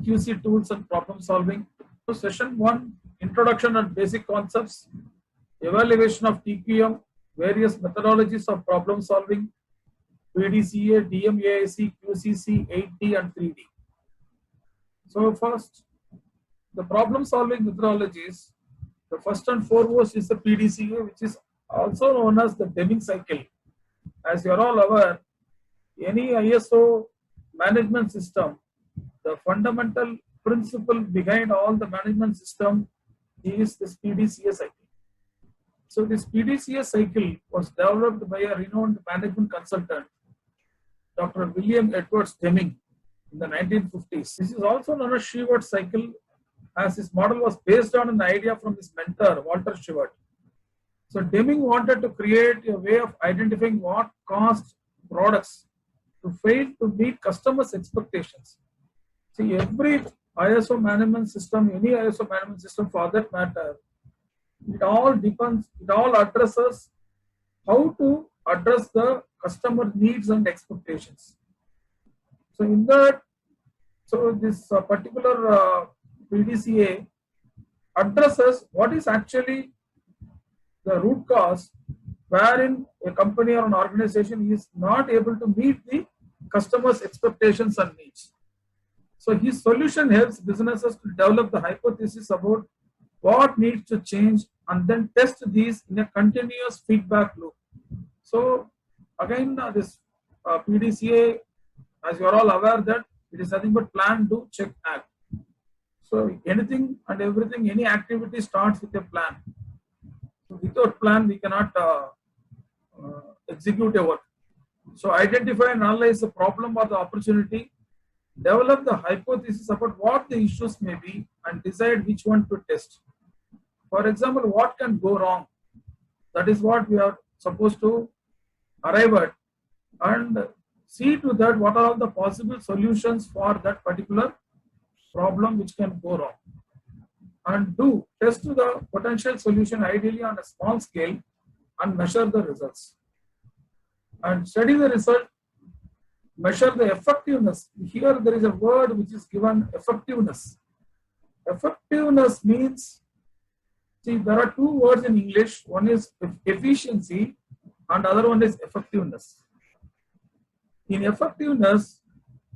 QC tools and problem solving. So session 1, introduction and basic concepts, evaluation of TQM, various methodologies of problem solving, PDCA, DMAIC, QCC, 8D and 3D. So first, the problem solving methodologies, the first and foremost is the PDCA, which is also known as the Deming cycle. As you are all aware, any ISO management system, the fundamental principle behind all the management system is this PDCA cycle. So this PDCA cycle was developed by a renowned management consultant, Dr. William Edwards Deming, in the 1950s. This is also known as Shewhart cycle, as his model was based on an idea from his mentor, Walter Shewhart. So Deming wanted to create a way of identifying what caused products to fail to meet customers' expectations. See, every ISO management system, any ISO management system for that matter, it all depends, it all addresses how to address the customer needs and expectations. So in that, so this particular PDCA addresses what is actually the root cause wherein a company or an organization is not able to meet the customer's expectations and needs. So his solution helps businesses to develop the hypothesis about what needs to change and then test these in a continuous feedback loop. So again, this PDCA, as you are all aware that it is nothing but plan, do, check, act. So anything and everything, any activity starts with a plan. So without plan, we cannot execute a work. So identify and analyze the problem or the opportunity, develop the hypothesis about what the issues may be, and decide which one to test. For example, what can go wrong? That is what we are supposed to arrive at, and see to that what are all the possible solutions for that particular problem which can go wrong. And do test the potential solution ideally on a small scale and measure the results. And study the result, measure the effectiveness. Here there is a word which is given, effectiveness. Effectiveness means, see, there are two words in English. One is efficiency and other one is effectiveness. In effectiveness,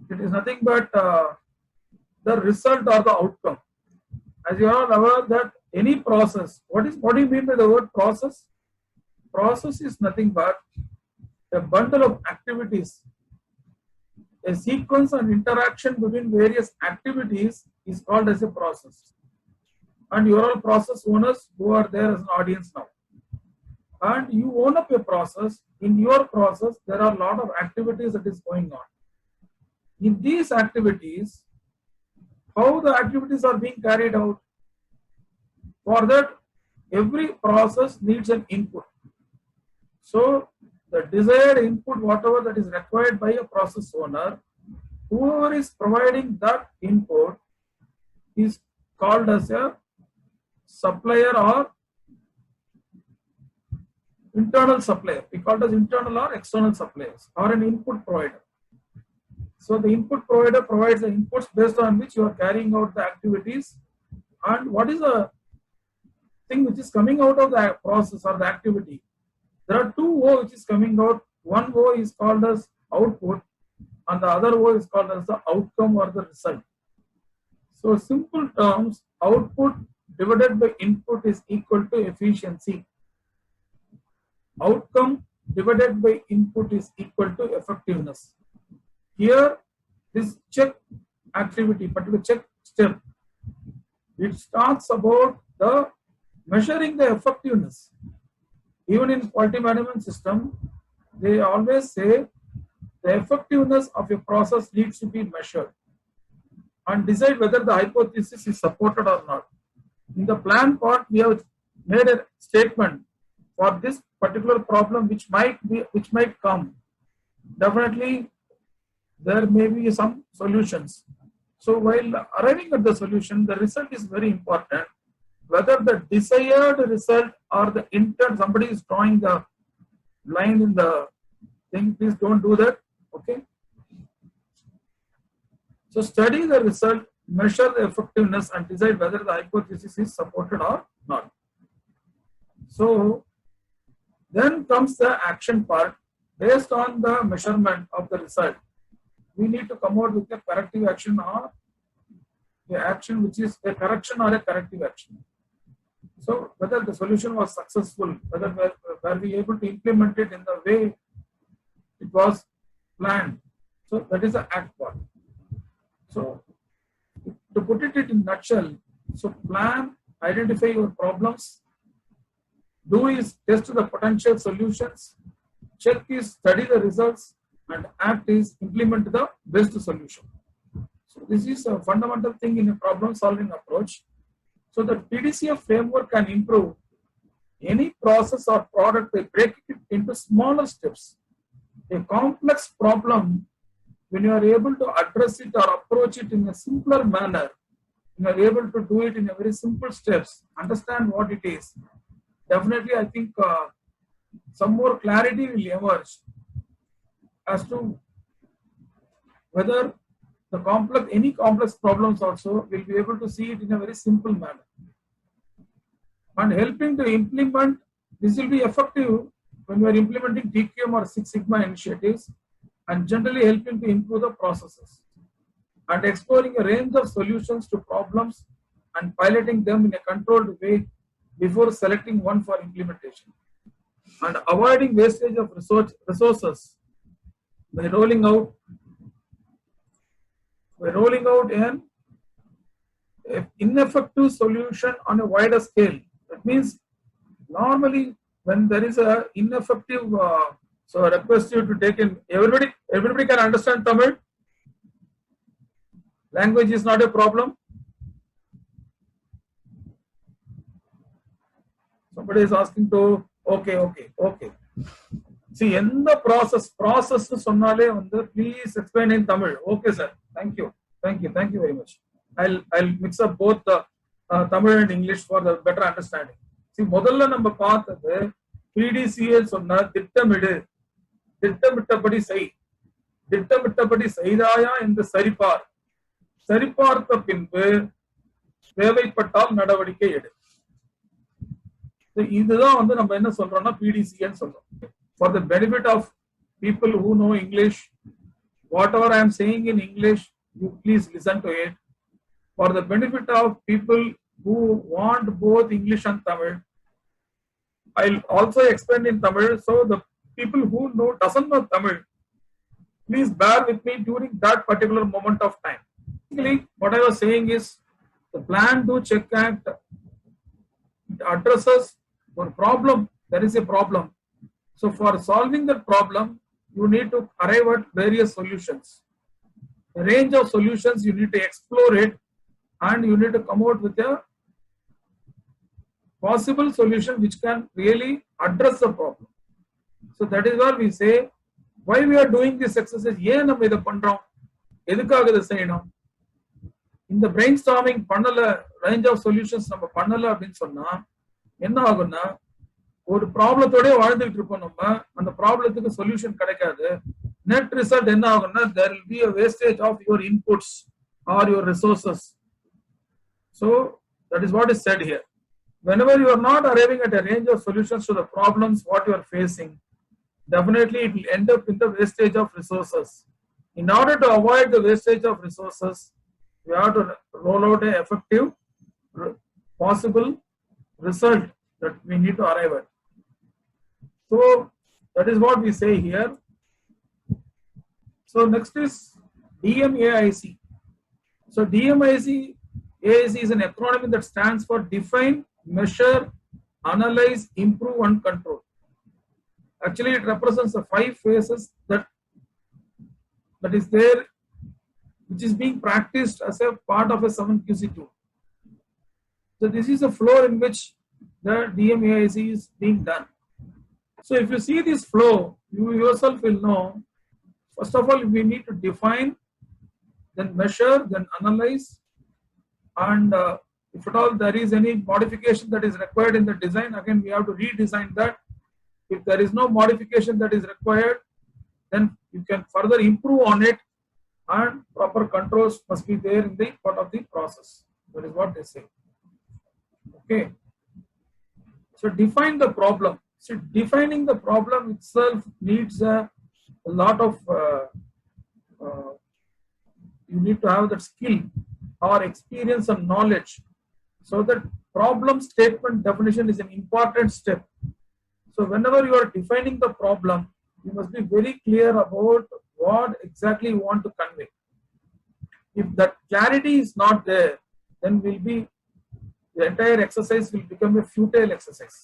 it is nothing but the result or the outcome. As you are all aware that any process, what do you mean by the word process? Process is nothing but a bundle of activities. A sequence and interaction between various activities is called as a process. And you are all process owners who are there as an audience now. And you own up a process. In your process, there are a lot of activities that is going on. In these activities, how the activities are being carried out? For that, every process needs an input. So, the desired input, whatever that is required by a process owner, whoever is providing that input is called as a supplier or internal supplier. We call it as internal or external suppliers, or an input provider. So the input provider provides the inputs based on which you are carrying out the activities, and what is the thing which is coming out of the process or the activity. There are two O which is coming out. One O is called as output and the other O is called as the outcome or the result. So simple terms, output divided by input is equal to efficiency. Outcome divided by input is equal to effectiveness. Here, this check activity, particular check step, it starts about the measuring the effectiveness. Even in quality management system, they always say the effectiveness of a process needs to be measured and decide whether the hypothesis is supported or not. In the plan part, we have made a statement for this particular problem which might come. Definitely, there may be some solutions. So while arriving at the solution, the result is very important. Whether the desired result or the intent, somebody is drawing the line in the thing, please don't do that. Okay. So study the result, measure the effectiveness and decide whether the hypothesis is supported or not. So then comes the action part. Based on the measurement of the result, we need to come out with a corrective action or the action which is a correction or a corrective action. So whether the solution was successful, whether were we able to implement it in the way it was planned. So that is the act part. So to put it in a nutshell, so plan, identify your problems, do is test the potential solutions, check is study the results, and act is implement the best solution. So this is a fundamental thing in a problem solving approach. So the PDCA framework can improve any process or product by breaking it into smaller steps. A complex problem, when you are able to address it or approach it in a simpler manner, you are able to do it in a very simple steps, understand what it is. Definitely, I think some more clarity will emerge as to whether the any complex problems also will be able to see it in a very simple manner. And helping to implement, this will be effective when you are implementing TQM or Six Sigma initiatives, and generally helping to improve the processes and exploring a range of solutions to problems and piloting them in a controlled way before selecting one for implementation, and avoiding wastage of resources by rolling out an ineffective solution on a wider scale. That means normally when there is a ineffective, so I request you to take in, everybody can understand Tamil. Language is not a problem. Somebody is asking to, okay. See, in the process sonnale vandu, please explain in Tamil. Okay, sir. Thank you very much. I'll mix up both the Tamil and English for the better understanding. See, முதல்ல நம்ம பார்த்தது PDCA சொன்ன திட்டமிட்டபடி செய்தாயா என்று சரிபார்த்த பின்பு தேவைப்பட்டால் நடவடிக்கை எடு. இதுதான் வந்து நம்ம என்ன சொல்றோம்னா PDCA ன்னு சொல்றோம். For the benefit of people who know English, whatever I am saying in English, you please listen to it. For the benefit of people who want both English and Tamil, I'll also explain in Tamil. So the people who doesn't know Tamil, please bear with me during that particular moment of time. Basically, what I was saying is the Plan, Do, Check Act, it addresses for problem. There is a problem. So for solving that problem, you need to arrive at various solutions. A range of solutions, you need to explore it, and you need to come out with a possible solution which can really address the problem. So that is why we say, why we are doing this exercise. ஏன் நம்ம இத பண்றோம், எதுக்காக இத செய்யணும்? இந்த brainstorming பண்ணல, range of solutions நம்ம பண்ணல அப்படினு சொன்னா என்ன ஆகும்னா, ஒரு ப்ராப்ளத்தோட வாழ்ந்துட்டு இருப்போம். நம்ம அந்த ப்ராப்ளத்துக்கு சொல்யூஷன் கிடைக்காது. Net result என்ன ஆகும்னா, there will be a wastage of your inputs or your resources. So that is what is said here. Whenever you are not arriving at a range of solutions to the problems what you are facing, definitely it will end up in the wastage of resources. In order to avoid the wastage of resources, we have to roll out an effective possible result that we need to arrive at. So that is what we say here. So next is DMAIC. So DMAIC is an acronym that stands for Define, Measure, Analyze, Improve and Control. Actually, it represents the 5 phases that is there, which is being practiced as a part of a 7QC tool. So this is a flow in which the DMAIC is being done. So if you see this flow, you yourself will know, first of all, we need to define, then measure, then analyze, and if at all there is any modification that is required in the design, again we have to redesign that. If there is no modification that is required, then you can further improve on it, and proper controls must be there in the part of the process. That is what they say. Okay. So define the problem. So defining the problem itself needs a lot of you need to have that skill or experience and knowledge. So that problem statement definition is an important step. So whenever you are defining the problem, you must be very clear about what exactly you want to convey. If that clarity is not there, then the entire exercise will become a futile exercise.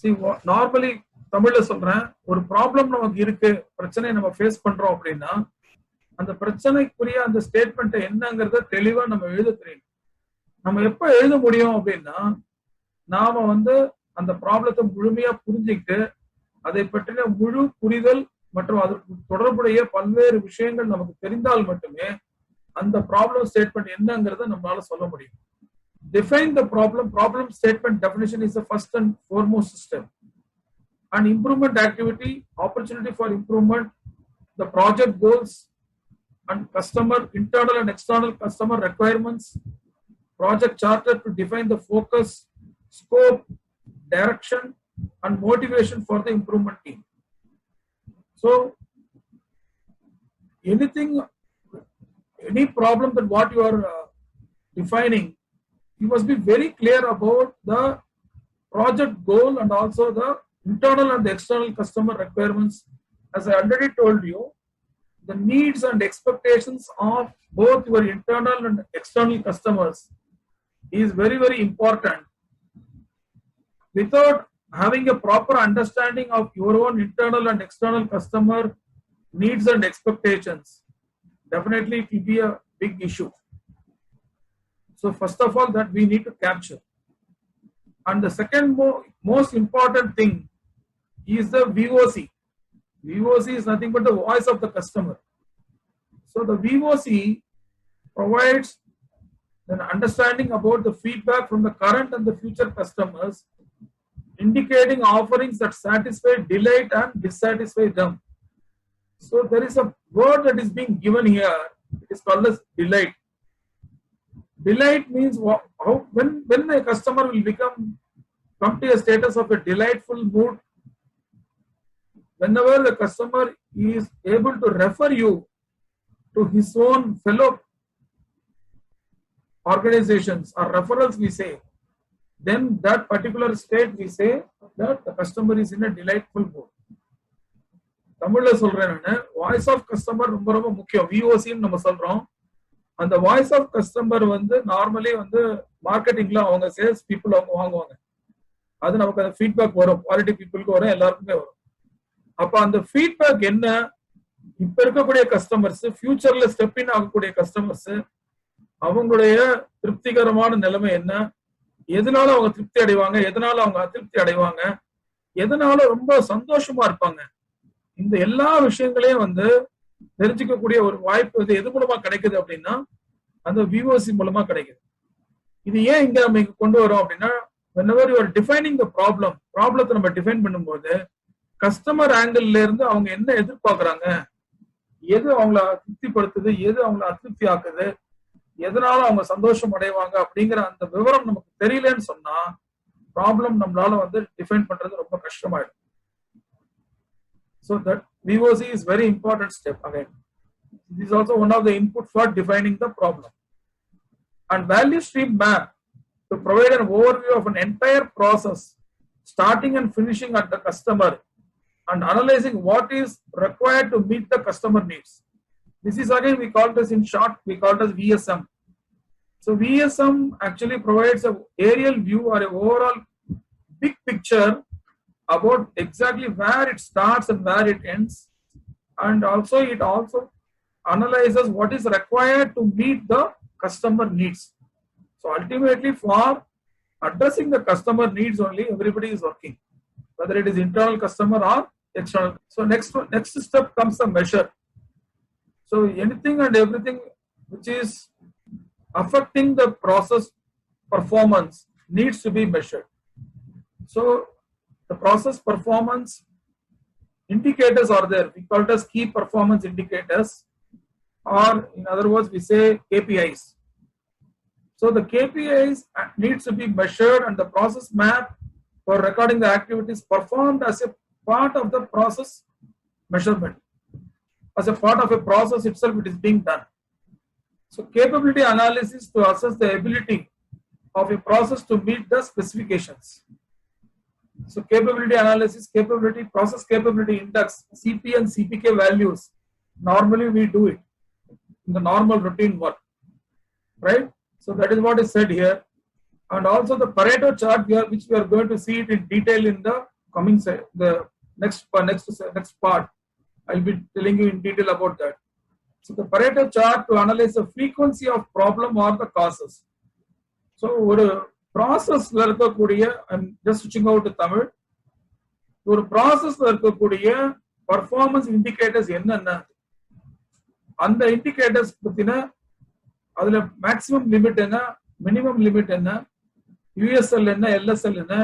See, normally தமிழ்ல சொல்றேன், ஒரு problem நமக்கு இருக்கு, பிரச்சனை நம்ம face பண்றோம் அப்படின்னா அந்த பிரச்சனைக்குரிய அந்த ஸ்டேட்மெண்ட் என்னங்கறத தெளிவா நம்ம எழுத தெரியும். நம்ம எப்ப எழுத முடியும் அப்படின்னா நாம அந்த ப்ராப்ளத்தை முழுமையா புரிஞ்சுக்கிட்டு அதை பற்றின முழு புரிதல் மற்றும் அதற்கு தொடர்புடைய பல்வேறு விஷயங்கள் நமக்கு தெரிந்தால் மட்டுமே அந்த ப்ராப்ளம் ஸ்டேட்மெண்ட் என்னங்கறத நம்மளால சொல்ல முடியும். Define the problem. Problem statement definition is the first and foremost step. And improvement activity, opportunity for improvement, the project goals and customer, internal and external customer requirements, project charter to define the focus, scope, direction and motivation for the improvement team. So any problem that what you are defining, you must be very clear about the project goal and also the internal and the external customer requirements. As I already told you, the needs and expectations of both your internal and external customers is very, very important. Without having a proper understanding of your own internal and external customer needs and expectations, definitely it will be a big issue. So first of all, that we need to capture. And the second most important thing is the VOC. VOC is nothing but the voice of the customer. So the VOC provides an understanding about the feedback from the current and the future customers, indicating offerings that satisfy, delight and dissatisfy them. So there is a word that is being given here. It is called as delight. Delight means when a customer will come to a status of a delightful mood, whenever the customer is able to refer you to his own fellow organizations or referrals, we say, then that particular state we say that the customer is in a delightful mood. தமிழ்ல சொல்றேன் நான், voice of customer ரொம்ப ரொம்ப முக்கியம். விஓசின்னு நம்ம சொல்றோம். அந்த voice of customer normally மார்க்கெட்டிங்ல அவங்க சேல்ஸ் பீப்புள் அவங்க வாங்குவாங்க. அது நமக்கு அந்த ஃபீட்பேக் வரும், குவாலிட்டி பீப்புளுக்கு வரும், எல்லாருக்குமே வரும். அப்ப அந்த ஃபீட்பேக் என்ன, இப்ப இருக்கக்கூடிய கஸ்டமர்ஸ், ஃபியூச்சர்ல ஸ்டெப் இன் ஆகக்கூடிய கஸ்டமர்ஸ், அவங்களுடைய திருப்திகரமான நிலைமை என்ன, எதனால அவங்க திருப்தி அடைவாங்க, எதனால அவங்க அதிருப்தி அடைவாங்க, எதனால ரொம்ப சந்தோஷமா இருப்பாங்க, இந்த எல்லா விஷயங்களையும் தெரிஞ்சுக்கக்கூடிய ஒரு வாய்ப்பு எது மூலமா கிடைக்குது அப்படின்னா அந்த விஓசி மூலமா கிடைக்குது. இது ஏன் இங்க நம்ம கொண்டு வரோம் அப்படின்னா, whenever you are defining the problem, ப்ராப்ளத்தை நம்ம டிஃபைன் பண்ணும்போது கஸ்டமர் ஆங்கிள் இருந்து அவங்க என்ன எதிர்பார்க்கறாங்க, எது அவங்கள திருப்திப்படுத்துது, எது அவங்கள அதிருப்தி ஆக்குது, எதனால அவங்க சந்தோஷம் அடைவாங்க அப்படிங்கிற அந்த விவரம் நமக்கு தெரியலன்னு சொன்னா ப்ராப்ளம் நம்மளால டிஃபைன் பண்றது ரொம்ப கஷ்டமாயிடும். So that VOC is very important step again. This is also one of the input for defining the problem. And value stream map to provide an overview of an entire process, starting and finishing at the customer, and analyzing what is required to meet the customer needs. This is again we call this in short, we call it as VSM. So VSM actually provides an aerial view or an overall big picture about exactly where it starts and where it ends, and it also analyzes what is required to meet the customer needs. So ultimately, for addressing the customer needs only, everybody is working, whether it is internal customer or external. So next step comes the measure. So anything and everything which is affecting the process performance needs to be measured. So the process performance indicators are there. We call it as key performance indicators, or in other words, we say KPIs. So the KPIs needs to be measured, and the process map for recording the activities performed as a part of the process measurement. As a part of a process itself, it is being done. So capability analysis to assess the ability of a process to meet the specifications. So capability analysis, capability, process capability index, CP and CPK values. Normally we do it in the normal routine work, right? So that is what is said here. And also the Pareto chart, which we are going to see it in detail in the coming the next part. I'll be telling you in detail about that. So the Pareto chart to analyze the frequency of problem or the causes. So ஒரு ப்ராசஸ்ல இருக்கக்கூடிய, I'm just switching out to Tamil. ஒரு ப்ராசஸ்ல இருக்கக்கூடிய performance indicators என்னென்ன, அந்த indicators பத்தின அதுல மேக்ஸிமம் லிமிட் என்ன, மினிமம் லிமிட் என்ன, யூஎஸ்எல் என்ன, எல்எஸ்எல் என்ன,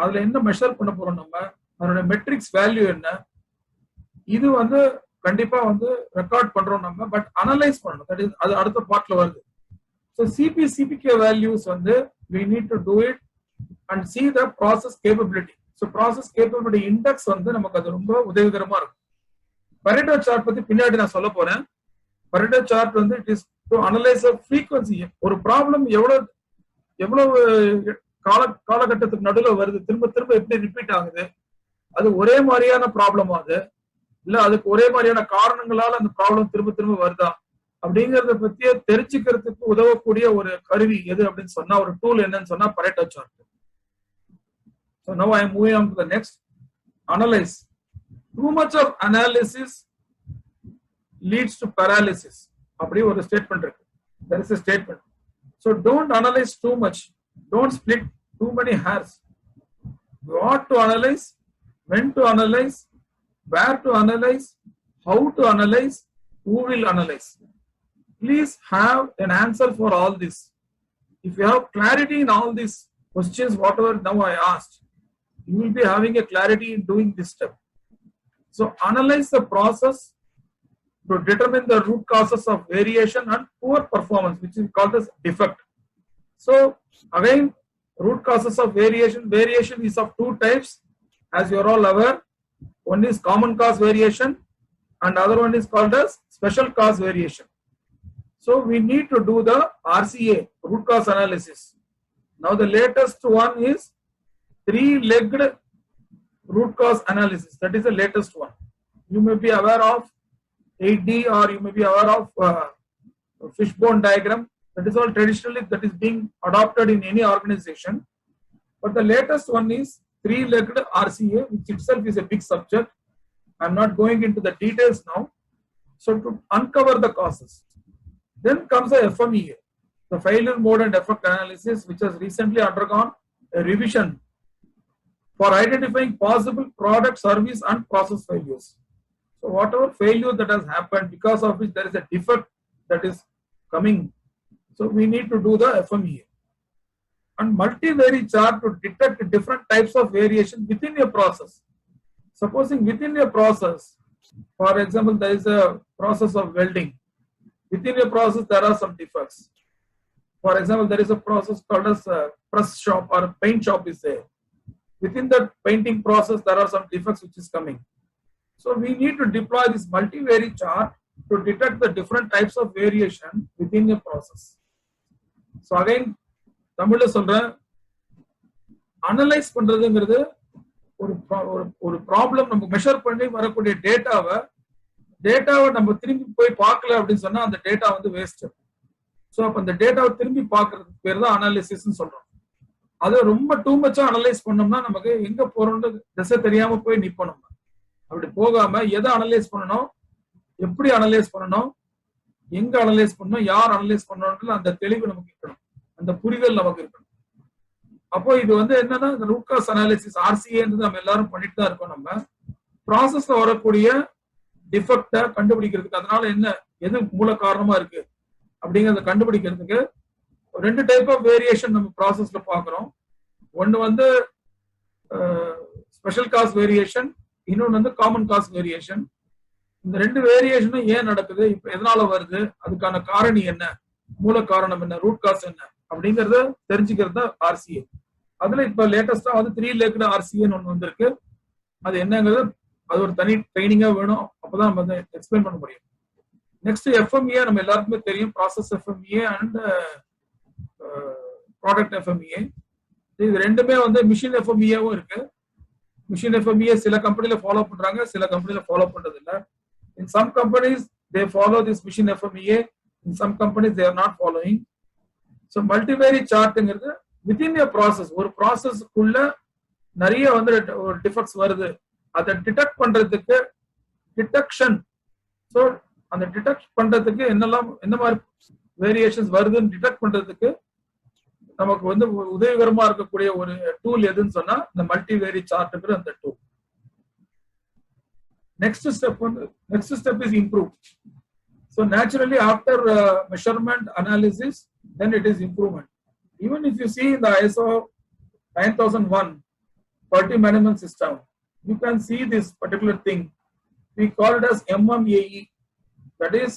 அதுல என்ன மெஷர் பண்ண போறோம் நம்ம, அதோட மெட்ரிக்ஸ் வேல்யூ என்ன, இது வந்து கண்டிப்பா வந்து ரெக்கார்ட் பண்றோம் நம்ம. பட் அனலைஸ் பண்ணணும், தட் இஸ் அது அடுத்த பார்ட்ல வருது. ஸோ சிபி சிபிகே வேல்யூஸ் வந்து we need to do it and see the process capability. So process capability index வந்து நமக்கு அது ரொம்ப உதவிகரமா இருக்கும். Pareto chart பத்தி பின்னாடி நான் சொல்ல போறேன். Pareto chart வந்து it is to analyze the frequency. ஒரு ப்ராப்ளம் எவ்வளவு காலகட்டத்துக்கு நடுவில் வருது, திரும்ப திரும்ப எப்படி ரிப்பீட் ஆகுது, அது ஒரே மாதிரியான ப்ராப்ளம் ஆகுது இல்ல அதுக்கு ஒரே மாதிரியான காரணங்களால அந்த ப்ராப்ளம் திரும்ப திரும்ப வருதா அப்படிங்கறத பத்தியே தெரிஞ்சுக்கிறதுக்கு உதவக்கூடிய ஒரு கருவி எது அப்படின்னு சொன்னா, ஒரு டூல் என்னன்னு சொன்னா Pareto chart. So now I am moving on to the next. Analyze. Too much of analysis leads to paralysis. அப்படி ஒரு ஸ்டேட்மெண்ட் இருக்கு. There is a statement. So don't analyze too much. Don't split too many hairs. What to analyze, when to analyze, where to analyze, how to analyze, who will analyze. Please have an answer for all this. If you have clarity in all these questions, whatever now I asked, you will be having a clarity in doing this step. So analyze the process to determine the root causes of variation and poor performance, which is called as defect. So again, root causes of variation. Variation is of two types, as you are all aware. One is common cause variation and other one is called as special cause variation. So we need to do the RCA, root cause analysis. Now the latest one is three-legged root cause analysis. That is the latest one. You may be aware of 8D or you may be aware of fishbone diagram. That is all traditionally that is being adopted in any organization. But the latest one is three-legged RCA, which itself is a big subject. I'm not going into the details now. So to uncover the causes. Then comes the FMEA, the failure mode and effect analysis, which has recently undergone a revision for identifying possible product, service and process failures. So whatever failure that has happened, because of which there is a defect that is coming, so we need to do the FMEA. And multivariate chart to detect different types of variation within a process. Supposing within a process, for example, there is a process of welding. Within a process, there are some defects. For example, there is a process called as a press shop or a paint shop is there. Within the painting process, there are some defects which is coming. So we need to deploy this multivariate chart to detect the different types of variation within a process. So again, தமிழ்ல சொல்றேன், analyse பண்றதுங்கிறது ஒரு problem நம்ம measure பண்ணி வரக்கூடிய டேட்டாவை நம்ம திரும்பி போய் பார்க்கல அப்படின்னு சொன்னா அந்த டேட்டா வந்து வேஸ்ட். ஸோ அப்ப அந்த டேட்டாவை திரும்பி பார்க்கறதுக்கு பேர் தான் அனாலிசிஸ்ன்னு சொல்றோம். அதை ரொம்ப டூ மச்சா அனலைஸ் பண்ணோம்னா நமக்கு எங்க போறோம்னு திசை தெரியாம போய் நிப்பணும். அப்படி போகாம எதை அனலைஸ் பண்ணணும், எப்படி அனலைஸ் பண்ணணும், எங்க அனலைஸ் பண்ணணும், யார் அனலைஸ் பண்ணணும், அந்த தெளிவு நமக்கு இருக்கணும், அந்த புரிதல் நமக்கு இருக்கணும். அப்போ இது வந்து என்னன்னா, இந்த ரூட் காஸ் அனாலிசிஸ் RCA நம்ம எல்லாரும் பண்ணிட்டு தான் இருக்கோம். நம்ம ப்ராசஸ்ல வரக்கூடிய டிஃபெக்ட கண்டுபிடிக்கிறதுக்கு, அதனால என்ன எது மூல காரணமா இருக்கு அப்படிங்கறத கண்டுபிடிக்கிறதுக்கு ரெண்டு டைப் ஆஃப் வேரியேஷன் நம்ம ப்ராசஸ்ல பாக்குறோம். ஒன்னு வந்து ஸ்பெஷல் காஸ் வேரியேஷன், இன்னொன்று வந்து காமன் காஸ்ட் வேரியேஷன். இந்த ரெண்டு வேரியேஷனும் ஏன் நடக்குது, இப்ப எதனால வருது, அதுக்கான காரணி என்ன, மூல காரணம் என்ன, ரூட் காஸ் என்ன அப்படிங்கறத தெரிஞ்சுக்கிறது தான் ஆர்சிஏ. அதுல இப்ப லேட்டஸ்டா வந்து 3 லேக்டு ஆர்சிஏன்னு ஒண்ணு வந்திருக்கு. அது என்னங்கிறது அது ஒரு தனி ட்ரைனிங்கா வேணும், அப்பதான் நம்ம எக்ஸ்பிளைன் பண்ண முடியும். நெக்ஸ்ட் எஃப்எம்இஏ நம்ம எல்லாருக்குமே தெரியும், process FMEA and product FMEA. இது ரெண்டுமே வந்து மிஷின் எஃப்எம்இஏவும் இருக்கு. மிஷின் எஃப்எம்இஏ சில கம்பெனில ஃபாலோ பண்றாங்க, சில கம்பெனில ஃபாலோ பண்றது இல்ல. In some companies they follow this mission FMEA, in some companies they are not following. So multivariate chartங்கிறது within a process, ஒரு ப்ராசஸ்க்குள்ள நிறைய வந்து ஒரு டிஃபெக்ட்ஸ் வருது, அதை டிடெக்ட் பண்றதுக்கு டிடெக்ஷன். ஸோ அந்த டிடெக்ட் பண்றதுக்கு என்னெல்லாம் எந்த மாதிரி வேரியேஷன்ஸ் வருதுன்னு டிடெக்ட் பண்றதுக்கு நமக்கு வந்து உதவிகரமா இருக்கக்கூடிய ஒரு டூல் எதுன்னு சொன்னா இந்த மல்டிவேரியேட் சார்ட்ங்கிற அந்த tool. Next step is improve. So naturally after measurement analysis, then it is improvement. Even if you see in the ISO 9001 quality management system, you can see this particular thing. We call it as MMAE. That is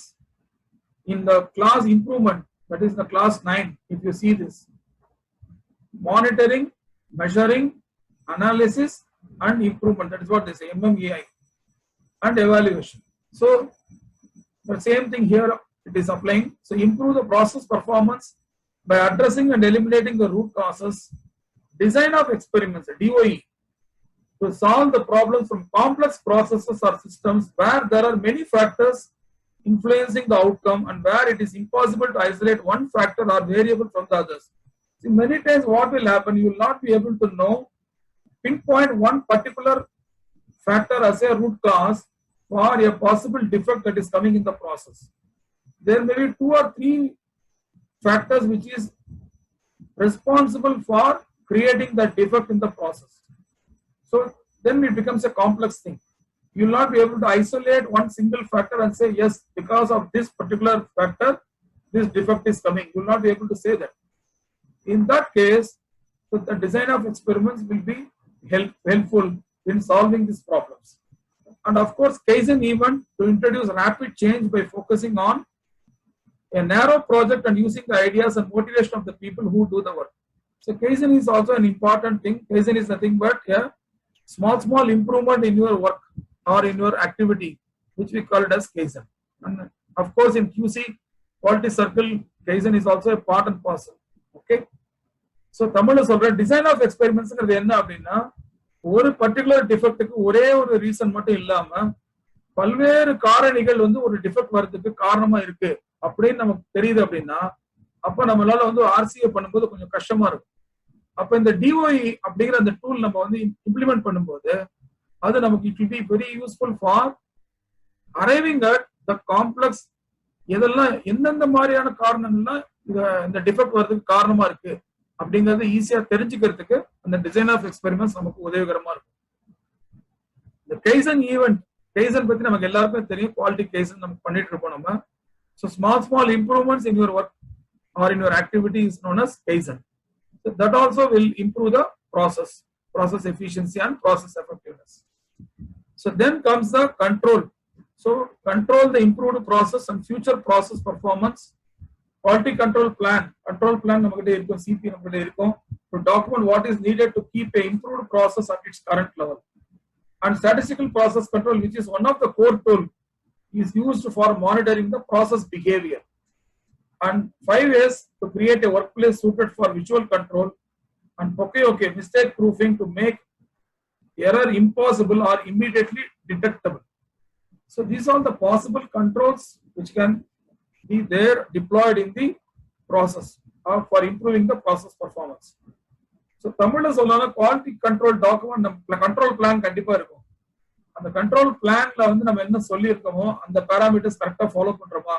in the class improvement. That is the class 9. If you see this, monitoring, measuring, analysis, and improvement. That is what they say, MMAI. And evaluation. So the same thing here it is applying. So improve the process performance by addressing and eliminating the root causes. Design of experiments, DOE, to solve the problems from complex processes or systems where there are many factors influencing the outcome and where it is impossible to isolate one factor or variable from the others. See, many times what will happen, you will not be able to know, pinpoint one particular factor as a root cause for a possible defect that is coming in the process. There may be 2 or 3 factors which is responsible for creating that defect in the process. So then it becomes a complex thing. You will not be able to isolate one single factor and say, yes, because of this particular factor, this defect is coming. You will not be able to say that. In that case, so the design of experiments will be helpful in solving these problems. And of course, Kaizen event to introduce rapid change by focusing on a narrow project and using the ideas and motivation of the people who do the work. So Kaizen is also an important thing. Kaizen is nothing but a small improvement in your work or in your activity, which we call it as Kaizen. And of course, in QC quality circle, Kaizen is also a part and parcel. Okay. So Tamil சொல்ற design of experiments என்ன அப்படின்னா, ஒரு particular டிஃபெக்ட்டுக்கு ஒரே ஒரு reason மட்டும் இல்லாம பல்வேறு காரணிகள் வந்து ஒரு டிஃபெக்ட் வர்றதுக்கு காரணமா இருக்கு அப்படின்னு நமக்கு தெரியுது அப்படின்னா, அப்ப நம்மளால வந்து ஆர்சிஏ பண்ணும்போது கொஞ்சம் கஷ்டமா இருக்கும். அப்ப இந்த டிஓஇ அப்படிங்கிற அந்த டூல் நம்ம வந்து இம்ப்ளிமெண்ட் பண்ணும்போது அது நமக்கு it will be very useful for arriving at the complex, எதெல்லாம் எந்தெந்த மாதிரியான காரணங்கள்லாம் இந்த டிஃபெக்ட் வர்றதுக்கு காரணமா இருக்கு அப்படிங்கறது ஈஸியா தெரிஞ்சுக்கிறதுக்கு அந்த டிசைன் ஆஃப் எக்ஸ்பெரிமெண்ட்ஸ் நமக்கு உதவிகரமா இருக்கும். இந்த கைசன் ஈவென்ட், கைசன் பத்தி நமக்கு எல்லாருக்கும் தெரியும், குவாலிட்டி கைசன் நம்ம பண்ணிட்டு இருக்கோம் நம்ம. So small improvements in your work or in your activity is known as Kaizen. So that also will improve the process efficiency and process effectiveness. So then comes the control. So control the improved process and future process performance. Quality control plan நமக்கிட்ட இருக்கும், CP நமக்கிட்ட இருக்கும், to document what is needed to keep a improved process at its current level. And statistical process control, which is one of the core tool, is used for monitoring the process behavior. And 5 ways to create a workplace suited for visual control. And okay, mistake proofing to make error impossible or immediately detectable. So these are the possible controls which can be there deployed in the process for improving the process performance. So தமிழ்ல சொல்லலாம், quality control document நம்ம control plan கண்டிப்பா இருக்கும். அந்த control பிளான்ல வந்து நம்ம என்ன சொல்லி இருக்கோமோ அந்த பாராமீட்டர்ஸ் கரெக்டா ஃபாலோ பண்றோமா,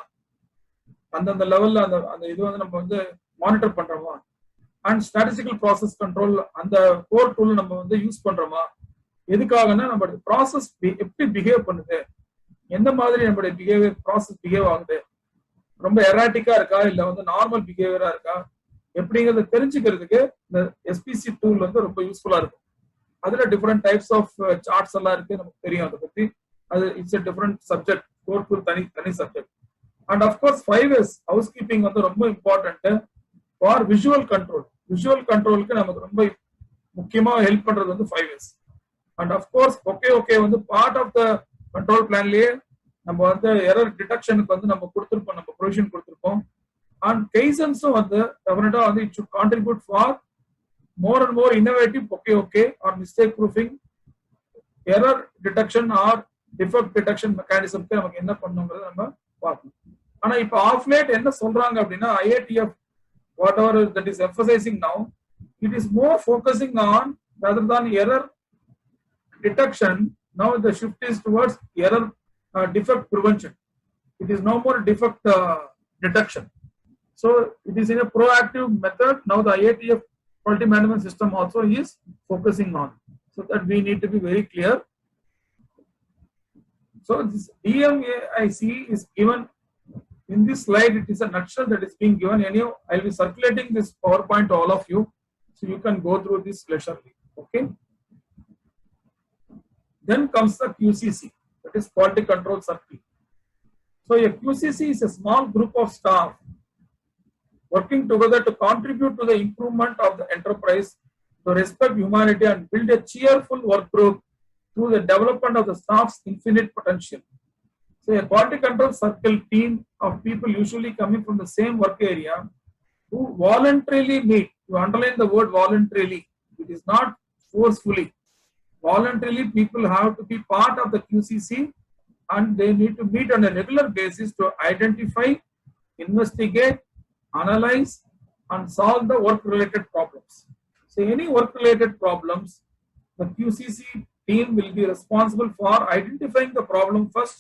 அந்தந்த லெவல்ல அந்த இது வந்து நம்ம வந்து மானிட்டர் பண்றோமா, அண்ட் ஸ்டாட்டிஸ்டிக்கல் ப்ராசஸ் கண்ட்ரோல் அந்த கோர் டூல் நம்ம வந்து யூஸ் பண்றோமா, எதுக்காகனா நம்ம ப்ராசஸ் எப்படி பிஹேவ் பண்ணுது, எந்த மாதிரி நம்மளுடைய பிஹேவியர் ப்ராசஸ் பிஹேவ் ஆகுது, ரொம்ப எராட்டிக்கா இருக்கா இல்ல வந்து நார்மல் பிஹேவியரா இருக்கா எப்படிங்கறத தெரிஞ்சுக்கிறதுக்கு இந்த எஸ்பிசி டூல் வந்து ரொம்ப யூஸ்ஃபுல்லா இருக்கும். Adula different types of charts alla irukku namakku theriyum adha patti. It's a different subject, core tani subject. And of course 5S housekeeping வந்து ரொம்ப important for visual control. Visual control க்கு நமக்கு ரொம்ப முக்கியமா ஹெல்ப் பண்றது வந்து 5S. And of course okay வந்து part of the control plan லயே நம்ம வந்து error detection க்கு வந்து நம்ம கொடுத்திருப்போம், நம்ம provision கொடுத்திருப்போம். And Kaizens வந்து definitely வந்து it should contribute for more and more innovative okay or mistake proofing, error detection or defect detection mechanism க்கு நமக்கு என்ன பண்ணனும்ங்கறத நம்ம பார்க்கணும். ஆனா இப்ப ஆஃப் லேட் என்ன சொல்றாங்க அப்படின்னா IATF whatever that is emphasizing now, it is more focusing on rather than error detection. Now the shift is towards error defect prevention. It is no more defect detection. So it is in a proactive method. Now the IATF quality management system also is focusing on, so that we need to be very clear. So this DMAIC is given in this slide. It is a nutshell that is being given. Anyhow, I will be circulating this PowerPoint to all of you, so you can go through this leisurely. Okay. Then comes the QCC, that is Quality Control Circle. So a QCC is a small group of staff working together to contribute to the improvement of the enterprise, to respect humanity and build a cheerful work group through the development of the staff's infinite potential. So a quality control circle team of people usually coming from the same work area who voluntarily meet. You underline the word voluntarily. It is not forcefully. Voluntarily, people have to be part of the QCC and they need to meet on a regular basis to identify, investigate, analyze and solve the work-related problems. So any work-related problems, the QCC team will be responsible for identifying the problem first,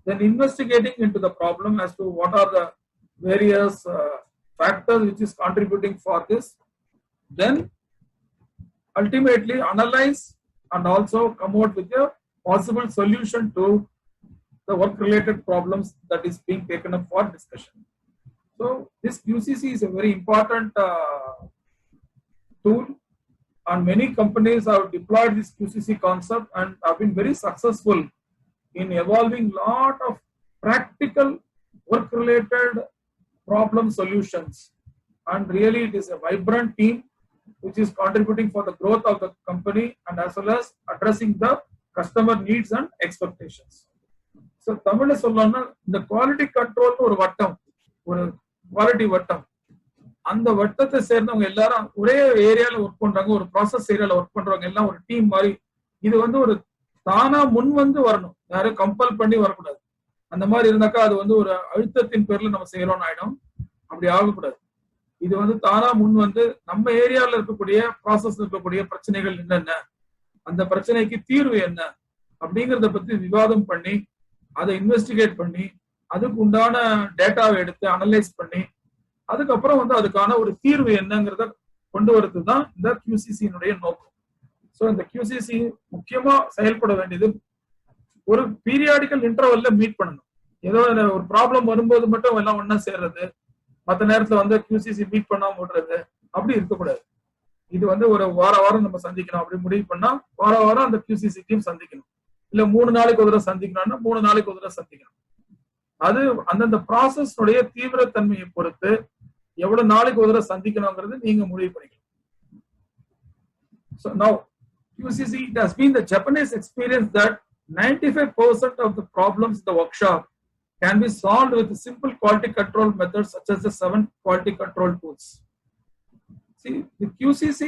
then investigating into the problem as to what are the various factors which is contributing for this, then ultimately analyze and also come out with a possible solution to the work-related problems that is being taken up for discussion. So this QCC is a very important tool, and many companies have deployed this QCC concept and have been very successful in evolving lot of practical work-related problem solutions. And really it is a vibrant team which is contributing for the growth of the company and as well as addressing the customer needs and expectations. So தமிழ்ல சொல்லணும்னா இந்த quality control ஒரு வட்டம், ஒரு quality வட்டம், அந்த வட்டத்தை சேர்ந்தவங்க எல்லாரும் ஒரே ஏரியால ஒர்க் பண்றாங்க, ஒரு ப்ராசஸ் ஏரியால ஒர்க் பண்றவங்க எல்லாம் ஒரு டீம் மாதிரி. இது வந்து ஒரு தானா முன் வந்து வரணும், யாரும் கம்பல் பண்ணி வரக்கூடாது. அந்த மாதிரி இருந்தாக்கா அது வந்து ஒரு அழுத்தத்தின் பேர்ல நம்ம செய்யறோம்னு ஆயிடும். அப்படி ஆகக்கூடாது. இது வந்து தானா முன் வந்து நம்ம ஏரியால இருக்கக்கூடிய ப்ராசஸ் இருக்கக்கூடிய பிரச்சனைகள் என்னென்ன, அந்த பிரச்சனைக்கு தீர்வு என்ன அப்படிங்கறத பத்தி விவாதம் பண்ணி அதை இன்வெஸ்டிகேட் பண்ணி அதுக்கு உண்டான டேட்டாவை எடுத்து அனலைஸ் பண்ணி அதுக்கப்புறம் வந்து அதுக்கான ஒரு தீர்வு என்னங்கிறத கொண்டு வரது தான் இந்த QCC-னுடைய நோக்கம். ஸோ இந்த QCC முக்கியமா செயல்பட வேண்டியது ஒரு பீரியாடிக்கல் இன்டர்வல்ல மீட் பண்ணணும். ஏதோ ஒரு ப்ராப்ளம் வரும்போது மட்டும் எல்லாம் ஒன்னா சேர்றது, மற்ற நேரத்துல வந்து QCC மீட் பண்ணாம விடுறது, அப்படி இருக்கக்கூடாது. இது வந்து ஒரு வாரம் நம்ம சந்திக்கணும் அப்படி முடிவு பண்ணா வாரம் அந்த QCC டீம் சந்திக்கணும். இல்ல 3 நாளைக்கு ஒரு தடவை சந்திக்கணும்னா 3 நாளைக்கு ஒரு தடவை சந்திக்கணும். அது அந்தந்த ப்ராசஸ் உடைய தீவிரத்தன்மையை பொறுத்து எவ்வளவு நாளைக்கு ஒரு தடவை சந்திக்கணும்ங்கிறது நீங்க முடிவு பண்ணிக்கலாம். So now QCC, it has been the Japanese experience that 95% of the problems in the workshop can be solved with simple quality control methods such as the 7 quality control tools. See, the QCC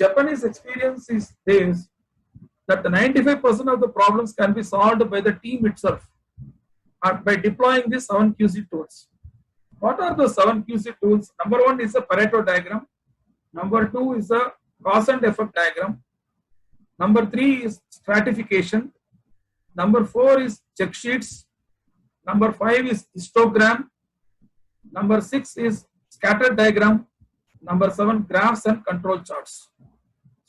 Japanese experience is this, that the 95% of the problems can be solved by the team itself by deploying these 7 QC tools. What are the 7 QC tools? Number 1 is a Pareto diagram. Number 2 is a cause and effect diagram. Number 3 is stratification. Number 4 is check sheets. Number 5 is histogram. Number 6 is scatter diagram. Number 7, graphs and control charts.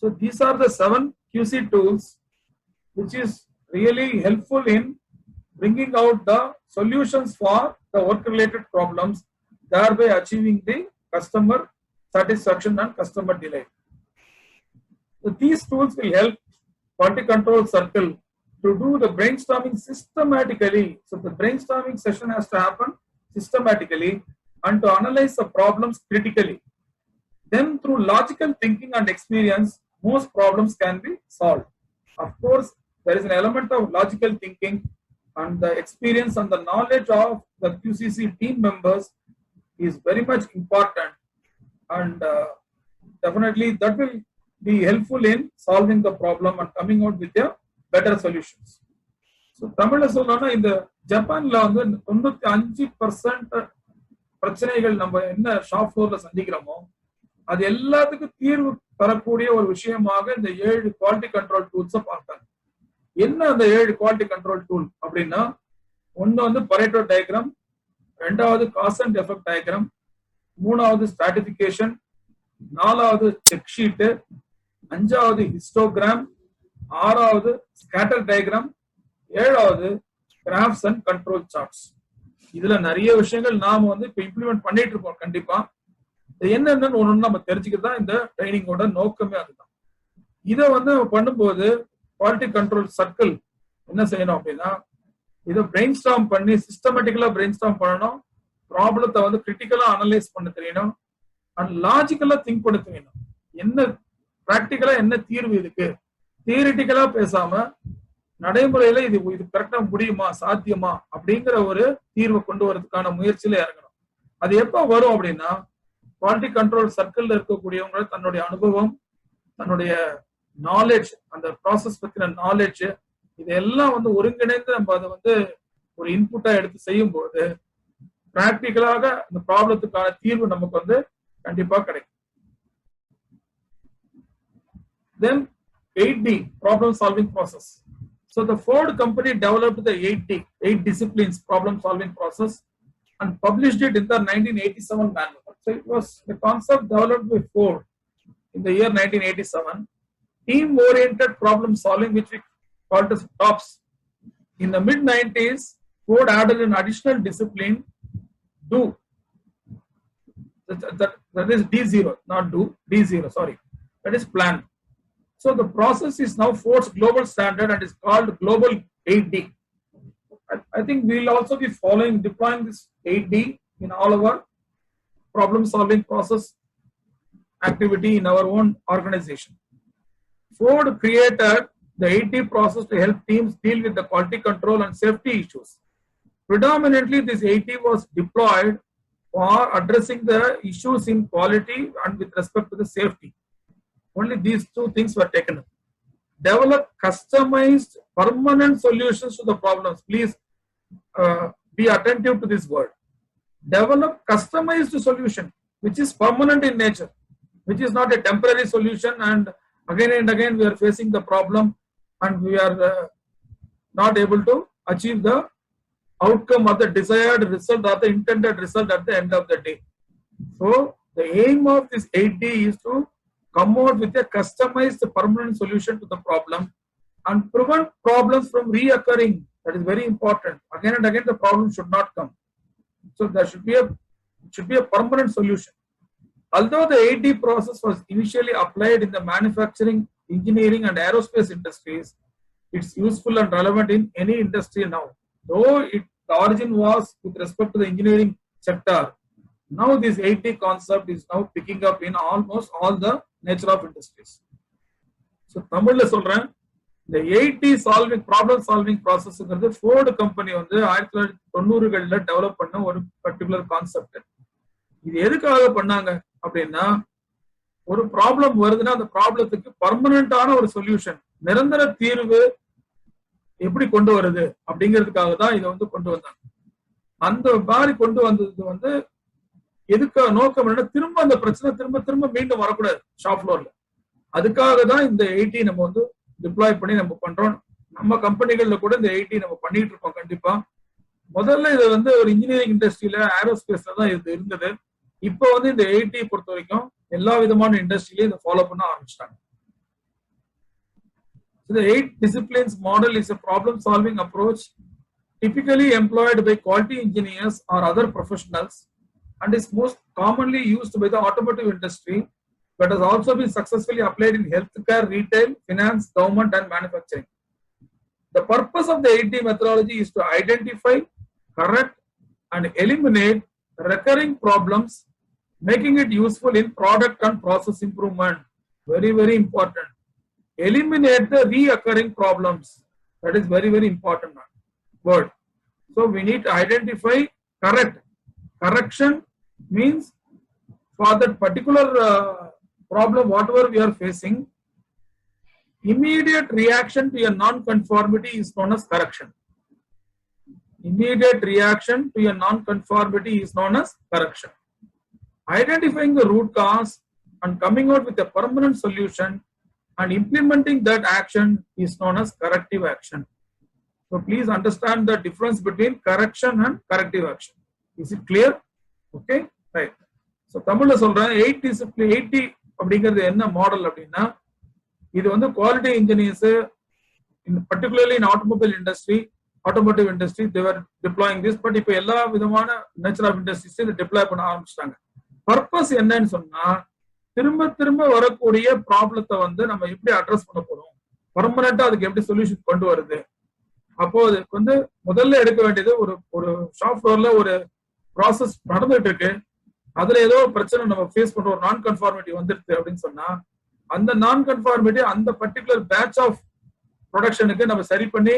So these are the 7 QC tools which is really helpful in bringing out the solutions for the work-related problems, thereby achieving the customer satisfaction and customer delight. So these tools will help quality control circle to do the brainstorming systematically. So the brainstorming session has to happen systematically and to analyze the problems critically. Then through logical thinking and experience, most problems can be solved. Of course, there is an element of logical thinking, and the experience and the knowledge of the QCC team members is very much important, and definitely that will be helpful in solving the problem and coming out with a better solutions. So Tamil சொல்லணும்னா இந்த ஜப்பான்ல வந்து 95% பிரச்சனைகள் நம்ம என்ன shop ஃப்ளோர்ல சந்திக்கிறோமோ அது எல்லாத்துக்கும் தீர்வு தரக்கூடிய ஒரு விஷயமாக இந்த 7 குவாலிட்டி கண்ட்ரோல் டூல்ஸை பார்த்தாங்க. என்ன அந்த 7 குவாலிட்டி கண்ட்ரோல் டூல் அப்படின்னா, ஒன்னு வந்து பரேட்டோ டயக்ராம், ரெண்டாவது காஸ் அண்ட் எஃபெக்ட் டயக்ராம், மூணாவது ஸ்ட்ராட்டிபிகேஷன், நாலாவது செக் ஷீட்டு, அஞ்சாவது ஹிஸ்டோகிராம், ஆறாவது ஸ்கேட்டர் டயக்ராம், ஏழாவது கிராஃப்ஸ் அண்ட் கண்ட்ரோல் சார்ட்ஸ். இதுல நிறைய விஷயங்கள் நாம வந்து இப்ப இம்ப்ளிமெண்ட் பண்ணிட்டு இருக்கோம். கண்டிப்பா என்னென்னு ஒண்ணு நம்ம தெரிஞ்சுக்கிறது தான் இந்த ட்ரைனிங்கோட நோக்கமே. அதுதான். இதை வந்து பண்ணும்போது குவாலிட்டி கண்ட்ரோல் சர்க்கிள் என்ன செய்யணும் அப்படின்னா, இதை பிரெயின் ஸ்டார்ம் பண்ணி சிஸ்டமேட்டிக்கலா பிரெயின் ஸ்டார்ம் பண்ணணும், ப்ராப்ளத்தை வந்து கிரிட்டிக்கலா அனலைஸ் பண்ண தெரியணும், அண்ட் லாஜிக்கலா திங்க் பண்ண தெரியணும். என்ன பிராக்டிக்கலா என்ன தீர்வு இதுக்கு, தியரிட்டிக்கலா பேசாம நடைமுறையில இது கரெக்டா முடியுமா, சாத்தியமா அப்படிங்கிற ஒரு தீர்வை கொண்டு வரதுக்கான முயற்சியில இறங்கணும். அது எப்ப வரும் அப்படின்னா, குவாலிட்டி கண்ட்ரோல் சர்க்கிள்ல இருக்கக்கூடியவங்க தன்னுடைய அனுபவம், தன்னுடைய நாலேஜ், அந்த ப்ராசஸ் பத்தின நாலேஜ், இதெல்லாம் வந்து ஒருங்கிணைந்து நம்ம அதை வந்து ஒரு இன்புட்டா எடுத்து செய்யும் போது பிராக்டிக்கலாக இந்த ப்ராப்ளத்துக்கான தீர்வு நமக்கு வந்து கண்டிப்பா கிடைக்கும். Then 8D problem solving process. So the Ford company developed the 8 disciplines problem solving process and published it in the 1987 manual. So it was the concept developed by Ford in the year 1987. Team-oriented problem solving, which we called as TOPS. In the mid-90s, Ford added an additional discipline, DO. That is D0, not do, D0, sorry. That is plan. So the process is now Ford's global standard and is called Global 8D. I think we'll also be deploying this 8D in all our problem solving process activity in our own organization. Ford created the 8D process to help teams deal with the quality control and safety issues. Predominantly, this 8D was deployed for addressing the issues in quality and with respect to the safety. Only these two things were taken up. Develop customized permanent solutions to the problems. Please be attentive to this word. Develop customized solution, which is permanent in nature, which is not a temporary solution, and again we are facing the problem and we are not able to achieve the outcome or the desired result or the intended result at the end of the day. So the aim of this 8D is to come out with a customized permanent solution to the problem and prevent problems from reoccurring. That is very important. Again and again the problem should not come. So there should be a permanent solution. Although the 8D process was initially applied in the manufacturing, engineering and aerospace industries, it's useful and relevant in any industry now. Though the origin was with respect to the engineering sector, now this 8D concept is now picking up in almost all the nature of industries. So தமிழ்ல சொல்றேன், இந்த 8D problem solving process Ford company வந்து 1990களில் develop பண்ண ஒரு particular concept. இது எதுக்காக பண்ணாங்க அப்படின்னா, ஒரு ப்ராப்ளம் வருதுன்னா அந்த ப்ராப்ளத்துக்கு பர்மனண்டான ஒரு சொல்யூஷன், நிரந்தர தீர்வு எப்படி கொண்டு வருது அப்படிங்கிறதுக்காக தான் இதை வந்து கொண்டு வந்தாங்க. அந்த மாதிரி கொண்டு வந்தது வந்து எதுக்காக நோக்கம் என்ன, திரும்ப அந்த பிரச்சனை திரும்ப மீண்டும் வரக்கூடாது ஷாப் ஃப்ளோர்ல. அதுக்காக தான் இந்த 8D நம்ம வந்து டிப்ளாய் பண்ணி நம்ம பண்றோம். நம்ம கம்பெனிகள்ல கூட இந்த 8D நம்ம பண்ணிட்டு இருக்கோம். கண்டிப்பா முதல்ல இது வந்து ஒரு இன்ஜினியரிங் இண்டஸ்ட்ரியில, ஏரோஸ்பேஸ்ல தான் இது இருந்தது. இப்போ வந்து இந்த 8D பொறுத்த வரைக்கும் எல்லா விதமான இண்டஸ்ட்ரியிலையும் இதை ஃபாலோ பண்ண ஆரம்பிச்சிட்டாங்க. So the 8 disciplines model is a problem solving approach typically employed by quality engineers or other professionals and is most commonly used by the automotive industry but has also been successfully applied in healthcare, retail, finance, government, and manufacturing. The purpose of the 8D methodology is to identify, correct, and eliminate recurring problems, making it useful in product and process improvement. Very, very important. Eliminate the reoccurring problems. That is very, very important word. So we need to identify, correct. Correction means for that particular problem, whatever we are facing, immediate reaction to a non-conformity is known as correction. Immediate reaction to a non-conformity is known as correction. Identifying the root cause and coming out with a permanent solution and implementing that action is known as corrective action. So please understand the difference between correction and corrective action. Is it clear? Okay, right. So Tamil la solran 80 அப்படிங்கிறது என்ன model அப்படின்னா, இது வந்து quality engineers particularly in automotive industry they were deploying this, but இப்போ எல்லா விதமான nature of industries இதை deploy பண்ண ஆரம்பிச்சிட்டாங்க. பர்பஸ் என்னன்னு சொன்னா, திரும்ப திரும்ப வரக்கூடிய ப்ராப்ளத்தை வந்து நம்ம எப்படி அட்ரஸ் பண்ண போறோம், பர்மனண்டா அதுக்கு எப்படி சொல்யூஷன் கொண்டு வருது. அப்போ அதுக்கு வந்து முதல்ல எடுக்க வேண்டியது ஒரு ஷாப் ஃப்ளோர்ல ஒரு ப்ராசஸ் நடந்துட்டு இருக்கு, அதுல ஏதோ பிரச்சனை நம்ம ஃபேஸ் பண்ற ஒரு நான் கன்ஃபார்மிட்டி வந்துருது அப்படின்னு சொன்னா, அந்த நான் கன்ஃபார்மிட்டி அந்த பர்டிகுலர் பேட்ச் ஆஃப் ப்ரொடக்ஷனுக்கு நம்ம சரி பண்ணி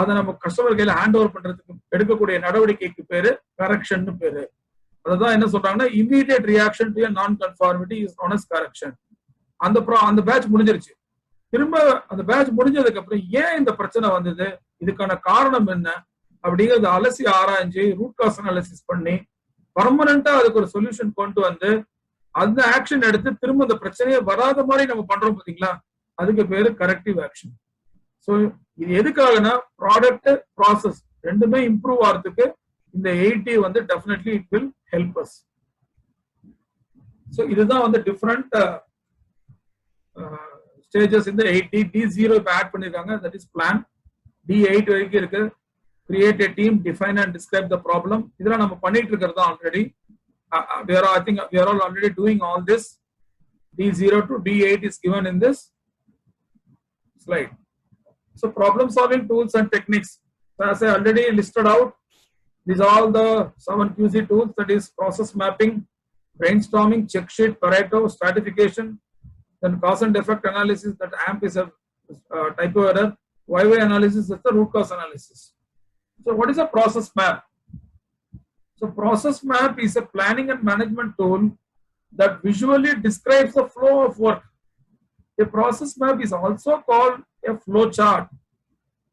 அதை நம்ம கஸ்டமர் கையில ஹேண்ட் ஓவர் பண்றதுக்கு எடுக்கக்கூடிய நடவடிக்கைக்கு பேரு கரெக்ஷன் பேரு. அதுதான் என்ன சொல்றாங்கன்னா, இமீடியட் ரியாக்ஷன் டு நான் conformity is known as correction. அந்த பேட்ச் முடிஞ்சிருச்சு. திரும்ப அந்த பேட்ச் முடிஞ்சதுக்கு அப்புறம் ஏன் இந்த பிரச்சனை வந்தது, இதுக்கான காரணம் என்ன அப்படிங்கறத அலசி ஆராய்ஞ்சு ரூட் காஸ் அனாலிசிஸ் பண்ணி பர்மனண்டா அதுக்கு ஒரு சொல்யூஷன் கொண்டு வந்து அந்த ஆக்ஷன் எடுத்து திரும்ப அந்த பிரச்சனையே வராத மாதிரி நம்ம பண்றோம் பாத்தீங்களா, அதுக்கு பேரு கரெக்டிவ் ஆக்ஷன். ஸோ இது எதுக்காகனா, ப்ராடக்ட் ப்ராசஸ் ரெண்டுமே இம்ப்ரூவ் ஆகிறதுக்கு இந்த 8D வந்து definitely it will help us. So இதுதான் வந்து டிஃப்ரெண்ட் ஸ்டேஜஸ் இந்த 8D. D0 இப்போ ஆட் பண்ணிருக்காங்க, தட் இஸ் பிளான். D8 வரைக்கும் இருக்கு, create a team, define and describe the problem. இதெல்லாம் நம்ம பண்ணிட்டு இருக்கிறது already. I think we are all already doing all this. D0 to D8 is given in this slide. So problem solving tools and techniques. So as I already listed out, these are all the 7 QC tools, that is process mapping, brainstorming, check sheet, Pareto, stratification, then cause and effect analysis, that AMP is a typo error, YY analysis is the root cause analysis. So what is a process map? So process map is a planning and management tool that visually describes the flow of work. A process map is also called a flow chart.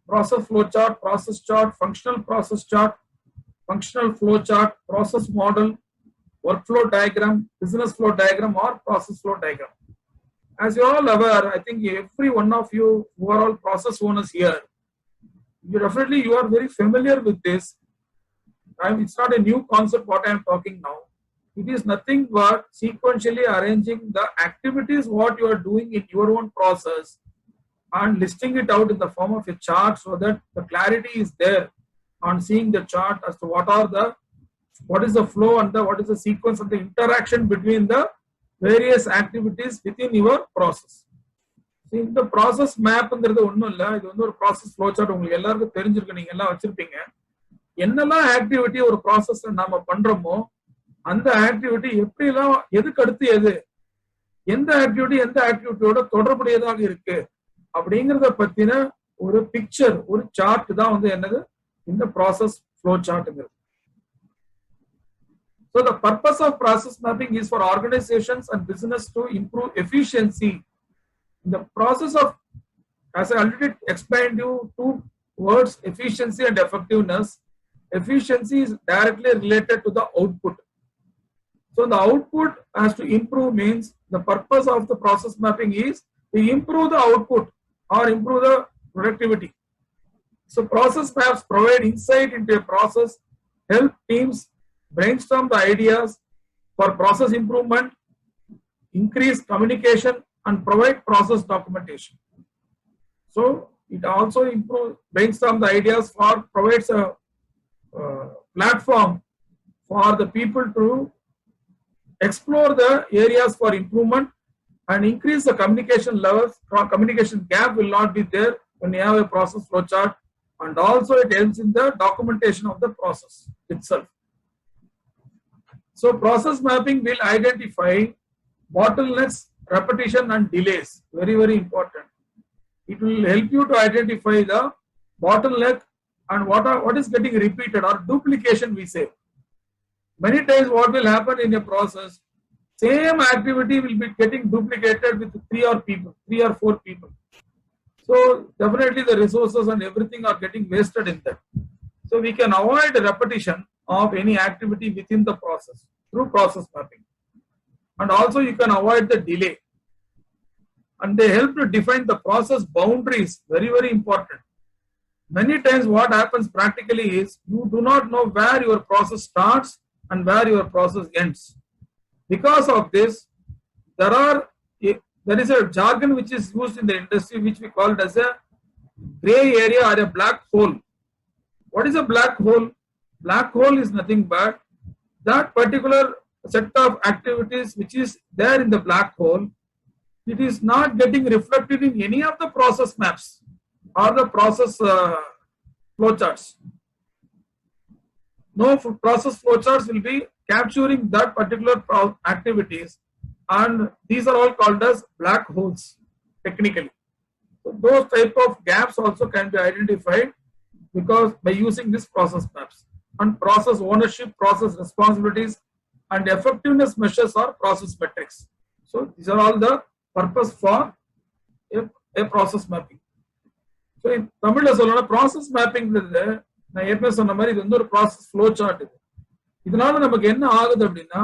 Process flow chart, process chart, functional process chart, functional flow chart, process model, workflow diagram, business flow diagram, or process flow diagram. As you are all aware, I think every one of you who are all process owners here, you are very familiar with this. It's not a new concept what I am talking now. It is nothing but sequentially arranging the activities what you are doing in your own process and listing it out in the form of a chart so that the clarity is there on seeing the chart as to what is the flow and what is the sequence of the interaction between the various activities within your process. இந்த process மேப்ங்கிறது ஒன்றும் இல்லை, இது வந்து ஒரு process flow chart. உங்களுக்கு எல்லாருக்கும் தெரிஞ்சிருக்கு, நீங்க எல்லாம் வச்சிருப்பீங்க. என்னெல்லாம் ஆக்டிவிட்டி ஒரு ப்ராசஸ்ல நாம பண்றோமோ அந்த ஆக்டிவிட்டி எப்படிலாம் எதுக்கு அடுத்து எந்த ஆக்டிவிட்டி எந்த ஆக்டிவிட்டியோட தொடர்புடையதாக இருக்கு அப்படிங்கறத பத்தின ஒரு பிக்சர், ஒரு சார்ட் தான் வந்து என்னது இந்த ப்ராசஸ் ஃப்ளோ சார்ட்ங்கிறது. So the purpose of process mapping is for organizations and business to improve efficiency. In the process of, as I already explained you, two words, efficiency and effectiveness. Efficiency is directly related to the output. So the output has to improve means the purpose of the process mapping is to improve the output or improve the productivity. So process maps provide insight into a process, help teams brainstorm the ideas for process improvement, increase communication, and provide process documentation. So it also brainstorm the ideas provides a platform for the people to explore the areas for improvement and increase the communication levels. Communication gap will not be there when you have a process flowchart, and also it helps in the documentation of the process itself. So process mapping will identify bottlenecks, repetition and delays. Very, very important. It will help you to identify the bottleneck and what is getting repeated or duplication, we say. Many times what will happen in a process, same activity will be getting duplicated with 3 or 4 people. So definitely the resources and everything are getting wasted in that. So we can avoid repetition of any activity within the process through process mapping. And also you can avoid the delay. And they help to define the process boundaries, very, very important. Many times what happens practically is you do not know where your process starts and where your process ends. Because of this, there is a jargon which is used in the industry which we call it as a gray area or a black hole. What is a black hole? Black hole is nothing but that particular set of activities which is there in the black hole. It is not getting reflected in any of the process maps or the process flowcharts. No process flowcharts will be capturing that particular activities, and these are all called as black holes technically. So those type of gaps also can be identified because by using this process maps. And process ownership, process responsibilities and effectiveness measures are process metrics. So these are all the purpose for a process mapping. So in Tamil process mapping நான் ஏற்கனவே சொன்ன மாதிரி இது வந்து ஒரு process flow chart. இதனால நமக்கு என்ன ஆகுது அப்படின்னா,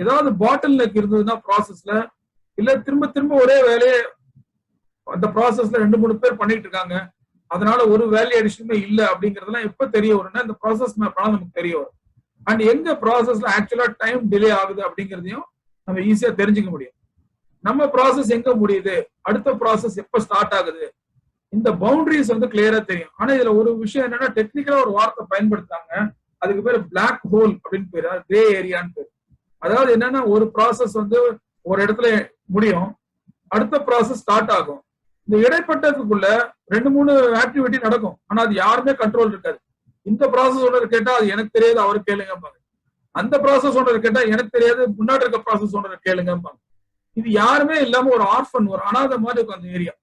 ஏதாவது பாட்டில் நெக் இருந்ததுன்னா ப்ராசஸ்ல, இல்ல திரும்ப திரும்ப ஒரே வேலையை அந்த ப்ராசஸ்ல 2-3 பேர் பண்ணிட்டு இருக்காங்க, அதனால ஒரு வேல்யூ அடிஷனுமே இல்லை அப்படிங்கறதெல்லாம் எப்ப தெரிய வரும்னா இந்த ப்ராசஸ் மேப்னால நமக்கு தெரிய வரும். அண்ட் எங்க ப்ராசஸ்ல ஆக்சுவலா டைம் டிலே ஆகுது அப்படிங்கிறதையும் நம்ம ஈஸியா தெரிஞ்சுக்க முடியும். நம்ம ப்ராசஸ் எங்க முடியுது, அடுத்த ப்ராசஸ் எப்ப ஸ்டார்ட் ஆகுது, இந்த பவுண்டரிஸ் வந்து கிளியரா தெரியும். ஆனா இதுல ஒரு விஷயம் என்னன்னா, டெக்னிக்கலா ஒரு வார்த்தை பயன்படுத்தாங்க, அதுக்கு பேரு பிளாக் ஹோல் அப்படின்னு பேரு, கிரே ஏரியான்னு பேரு. அதாவது என்னன்னா, ஒரு ப்ராசஸ் வந்து ஒரு இடத்துல முடியும், அடுத்த ப்ராசஸ் ஸ்டார்ட் ஆகும். இந்த இடைப்பட்டதுக்குள்ள 2-3 ஆக்டிவிட்டி நடக்கும், ஆனா அது யாருமே கண்ட்ரோல் இருக்காது. இந்த ப்ராசஸ் ஓனர் கேட்டா அது எனக்கு தெரியாது, அவரு கேளுங்கம்பாங்க. அந்த ப்ராசஸ் ஓனர் கேட்டா எனக்கு தெரியாது, முன்னாடி இருக்க ப்ராசஸ் ஓனர் கேளுங்கம்பாங்க. இது யாருமே இல்லாம ஒரு ஆர்ஃபன், ஒரு அனாதை மாதிரி இருக்கும் அந்த ஏரியா.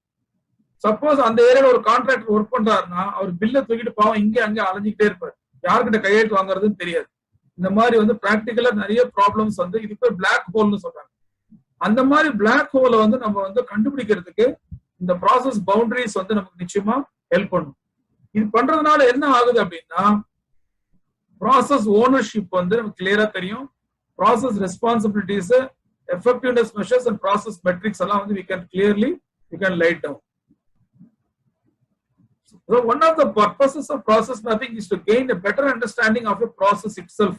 சப்போஸ் அந்த ஏரியால ஒரு கான்ட்ராக்டர் ஒர்க் பண்றாருன்னா அவர் பில்ல தூக்கிட்டு பாவம் இங்கே அங்கே அலைஞ்சிக்கிட்டே இருப்பாரு, யாருக்கிட்ட கையெழுத்து வாங்குறதுன்னு தெரியாது. இந்த மாதிரி வந்து பிராக்டிகலா நிறைய ப்ராப்ளம்ஸ் வந்து இது பேர் பிளாக் ஹோல்னு சொல்றாங்க. அந்த மாதிரி பிளாக் ஹோலை வந்து நம்ம வந்து கண்டுபிடிக்கிறதுக்கு இந்த ப்ராசஸ் பவுண்டரிஸ் வந்து நமக்கு நிச்சயமா ஹெல்ப் பண்ணும். இது பண்றதுனால என்ன ஆகுது அப்படின்னா, ப்ராசஸ் ஓனர்ஷிப் வந்து நமக்கு கிளியரா தெரியும், process responsibilities, effectiveness measures and process metrics எல்லாம் வந்து we can lay down. So one of the purposes of process mapping is to gain a better understanding of a process itself.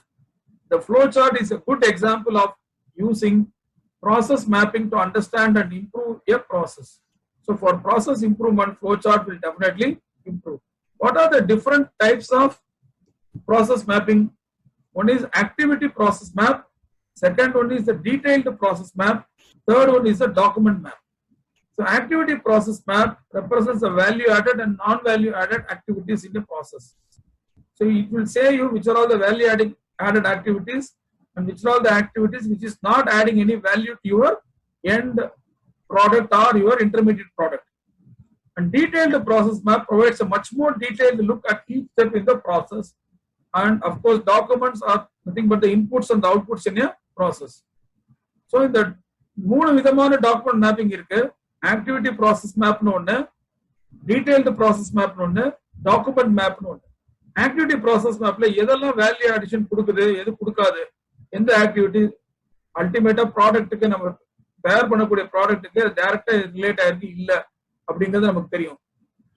The flowchart is a good example of using process mapping to understand and improve a process. So for process improvement, flowchart will definitely improve. What are the different types of process mapping? One is activity process map. Second one is the detailed process map. Third one is the document map. So activity process map represents the value added and non-value added activities in the process. So it will say you which are all the value added activities and which are all the activities which is not adding any value to your end product or your intermediate product. And detailed process map provides a much more detailed look at each step in the process. And of course documents are nothing but the inputs and the outputs in a process. So in the 3 விதமான document mapping இருக்கு. Activity process மேப்னு ஒண்ணு, detailed process மேப்னு ஒண்ணு, document மேப்னு ஒண்ணு. Activity process மேப்ல எதெல்லாம் value addition கொடுக்குது, எது கொடுக்காது, எந்த ஆக்டிவிட்டி அல்டிமேட்டா ப்ராடக்ட்டுக்கு நம்ம தயார் பண்ணக்கூடிய ப்ராடக்ட்டுக்கு டைரக்டா ரிலேட் ஆயிருக்கு இல்ல அப்படிங்கிறது நமக்கு தெரியும்.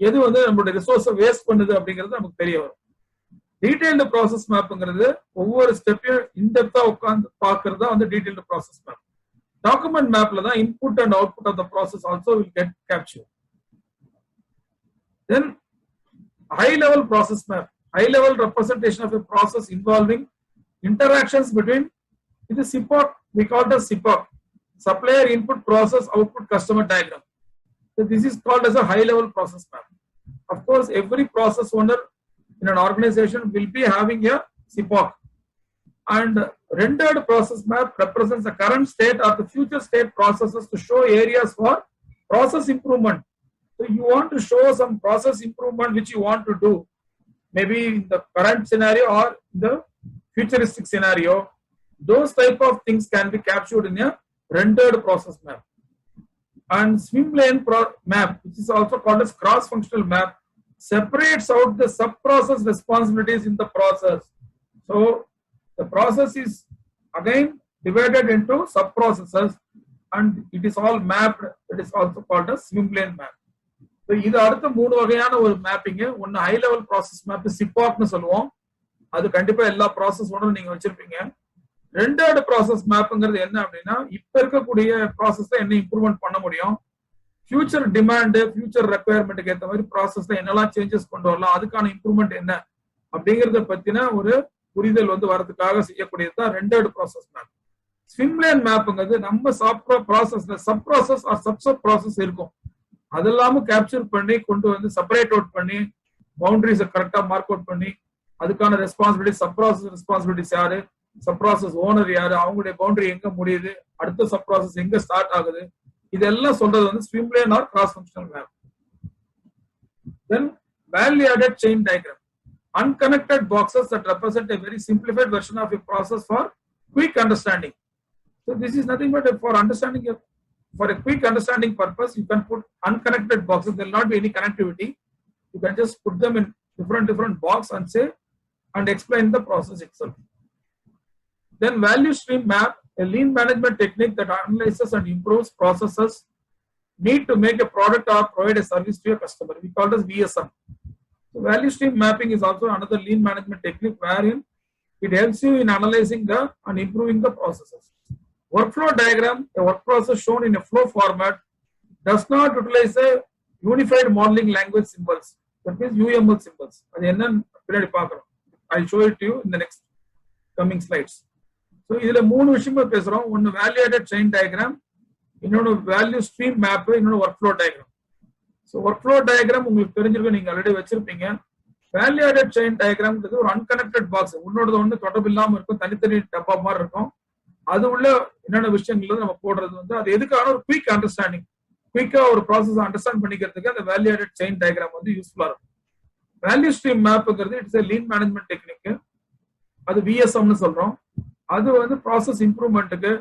எது வந்து நம்மளுடைய ரிசோர்ஸை வேஸ்ட் பண்ணுது அப்படிங்கிறது நமக்கு தெரிய வரும். டீடைல்டு ப்ராசஸ் மேப்ங்கிறது ஒவ்வொரு ஸ்டெப்பையும் இன்டெப்தா உட்கார்ந்து பாக்குறது தான் வந்து detailed process map. Document map la input and output of the process also will get captured. Then high level process map, high level representation of a process involving interactions between, it is SIPOC, we call it as SIPOC, supplier input, process, output, customer diagram. So this is called as a high level process map. Of course, every process owner in an organization will be having a CPOC. And rendered process map represents the current state or the future state processes to show areas for process improvement. So you want to show some process improvement which you want to do, maybe in the current scenario or the futuristic scenario. Those type of things can be captured in a rendered process map. And swim lane map, which is also called as cross-functional map, separates out the sub-process responsibilities in the process. So the process is again divided into sub-processes and it is all mapped. It is also called as swim lane map. So இது அடுத்த மூணு வகையான ஒரு mapping. ஒன்னு high level process map, சிபாக்னு சொல்லுவோம். அது கண்டிப்பா எல்லா ப்ராசஸ் ஓட நீங்க வச்சிருப்பீங்க. ரெண்டாவது ப்ராசஸ் மேப்ங்கிறது என்ன அப்படின்னா, இப்ப இருக்கக்கூடிய ப்ராசஸ்ல என்ன இம்ப்ரூவ்மெண்ட் பண்ண முடியும், ஃபியூச்சர் டிமாண்ட், ஃபியூச்சர் ரெக்குயர்மெண்ட்டுக்கு ஏற்ற மாதிரி ப்ராசஸ்ல என்னெல்லாம் சேஞ்சஸ் கொண்டு வரலாம், அதுக்கான இம்ப்ரூவ்மெண்ட் என்ன அப்படிங்கறத பத்தின ஒரு புரிதல் வரதுக்காக செய்யக்கூடியது தான் ரெண்டாவது ப்ராசஸ் மேப். ஸ்விம்லேன் மேப்ங்கிறது நம்ம சாஃப்ட்வேர் ப்ராசஸ்ல sub process or sub process இருக்கும், அதெல்லாமும் கேப்சர் பண்ணி கொண்டு வந்து செப்பரேட் அவுட் பண்ணி பவுண்டரிஸை கரெக்டா மார்க் அவுட் பண்ணி அதுக்கான ரெஸ்பான்சிபிலிட்டி, சப் ப்ராசஸ் ரெஸ்பான்சிபிலிட்டிஸ் யாரு, சப் ப்ராசஸ் ஓனர் யாரு, அவங்களுடைய பவுண்டரி எங்க முடியுது, அடுத்த சப் ப்ராசஸ் எங்க ஸ்டார்ட் ஆகுது, இதெல்லாம் சொல்றது swim lane or cross functional map. Then value added chain diagram, unconnected boxes that represent a very simplified version of a process for quick understanding. So this is nothing but for understanding for a quick understanding purpose. You can put unconnected boxes. There will not be any connectivity. You can just put them in different box and say and explain the process itself. Then value stream map, a lean management technique that analyzes and improves processes need to make a product or provide a service to a customer. We call it as VSM. So value stream mapping is also another lean management technique wherein it helps you in analyzing and improving the processes. Workflow diagram, a work process shown in a flow format, does not utilize a unified modeling language symbols. That means UML symbols. I'll show it to you in the next coming slides. So இதுல மூணு விஷயமா பேசுறோம். ஒன்னு value added chain diagram, இன்னொன்னு value stream map, இன்னொன்னு workflow diagram. So workflow diagram உங்களுக்கு தெரிஞ்சிருக்கும், நீங்க ஆல்ரெடி வச்சிருப்பீங்க. வேல்யூ ஆடட் செயின் டயக்ராம்ன்றது ஒரு அன்கனெக்டட் பாக்ஸ், உன்னோட ஒன்று தொடர்பு இல்லாம இருக்கும், தனித்தனி டப்பா மாதிரி இருக்கும். அது உள்ள என்னென்ன விஷயங்கள் நம்ம போடுறது அது எதுக்கான ஒரு குயிக் அண்டர்ஸ்டாண்டிங், குயிக்கா ஒரு ப்ராசஸ் அண்டர்ஸ்டாண்ட் பண்ணிக்கிறதுக்கு அந்த வேல்யூ ஆடட் செயின் டயக்ராம் யூஸ்ஃபுல்லா இருக்கும். வேல்யூ ஸ்ட்ரீம் மேப்ங்கிறது இட்ஸ் லீன் மேனேஜ்மெண்ட் டெக்னிக், அது விஎஸ்எம்னு சொல்றோம். அது ப்ராசஸ் இம்ப்ரூவ்மெண்ட்டுக்கு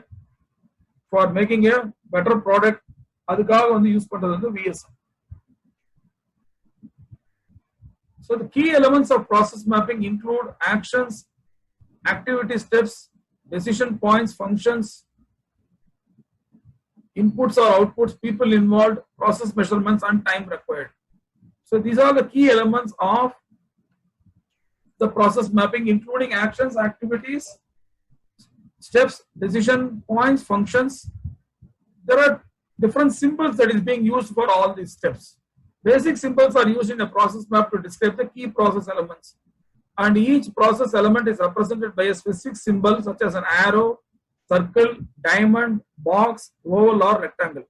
for making a better product, அதுக்காக யூஸ் பண்றது VSM. So the key elements of process mapping include actions, activity steps, decision points, functions, inputs or outputs, people involved, process measurements, and time required. So these are the key elements of the process mapping, including actions, activities, steps, decision points, functions. There are different symbols that is being used for all these steps. Basic symbols are used in a process map to describe the key process elements, and each process element is represented by a specific symbol such as an arrow, circle, diamond, box, oval, or rectangle.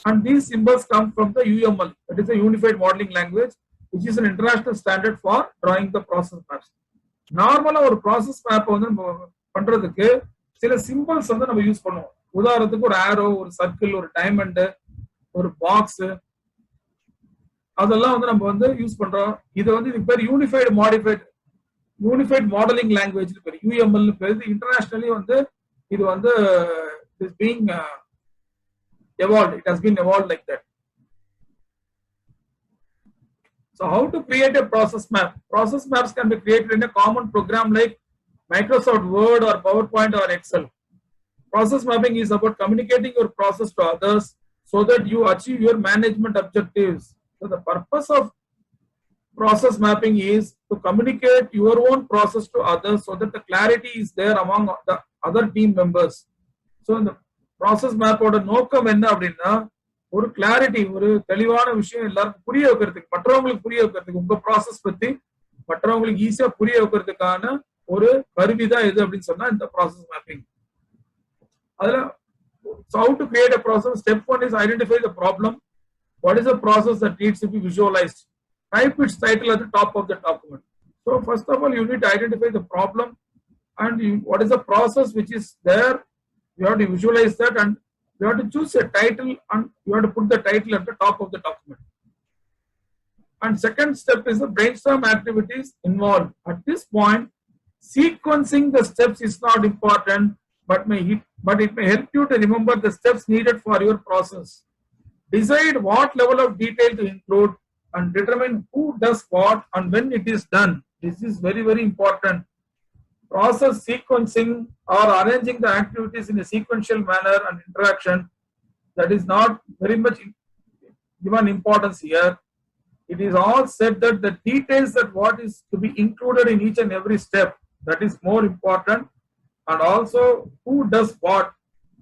And these symbols come from the UML, that is a Unified Modeling Language, which is an international standard for drawing the process maps. Normally, ஒரு process map பண்றதுக்கு சில symbols நம்ம use பண்ணுவோம். உதாரணத்துக்கு ஒரு arrow, ஒரு circle, ஒரு diamond, ஒரு box, அதெல்லாம் நம்ம யூஸ் பண்றோம். இது இது பேர் யூனிஃபைடு மாடலிங் லாங்குவேஜ் பேர், யூஎம்எல் பேர். இன்டர்நேஷனலி இது is being evolved. It has been evolved like that. So how to create a process map? Process maps can be created in a common program like Microsoft Word or PowerPoint or Excel. Process mapping is about communicating your process to others so that you achieve your management objectives. So the purpose of process mapping is to communicate your own process to others so that the clarity is there among the other team members. So in the process map oda நோக்கம் என்ன அப்படின்னா, ஒரு clarity, ஒரு தெளிவான விஷயம் எல்லாருக்கும் புரிய வைக்கிறதுக்கு, மற்றவங்களுக்கு புரிய வைக்கிறதுக்கு, உங்க ப்ராசஸ் பத்தி மற்றவங்களுக்கு ஈஸியா புரிய வைக்கிறதுக்கான ஒரு கருவி தான் எது அப்படின்னு சொன்னா இந்த ப்ராசஸ் மேப்பிங். அதுல So how to create a process? Step one is identify the problem. What is the process that needs to be visualized? Type its title at the top of the document. So first of all, you need to identify the problem and what is the process which is there. You have to visualize that and you have to choose a title and you have to put the title at the top of the document. And second step is the brainstorm activities involved. At this point, sequencing the steps is not important, but it may help you to remember the steps needed for your process. Decide what level of detail to include and determine who does what and when it is done. This is very, very important. Process sequencing or arranging the activities in a sequential manner and interaction, that is not very much given importance here. It is all said that the details that what is to be included in each and every step, that is more important, and also who does what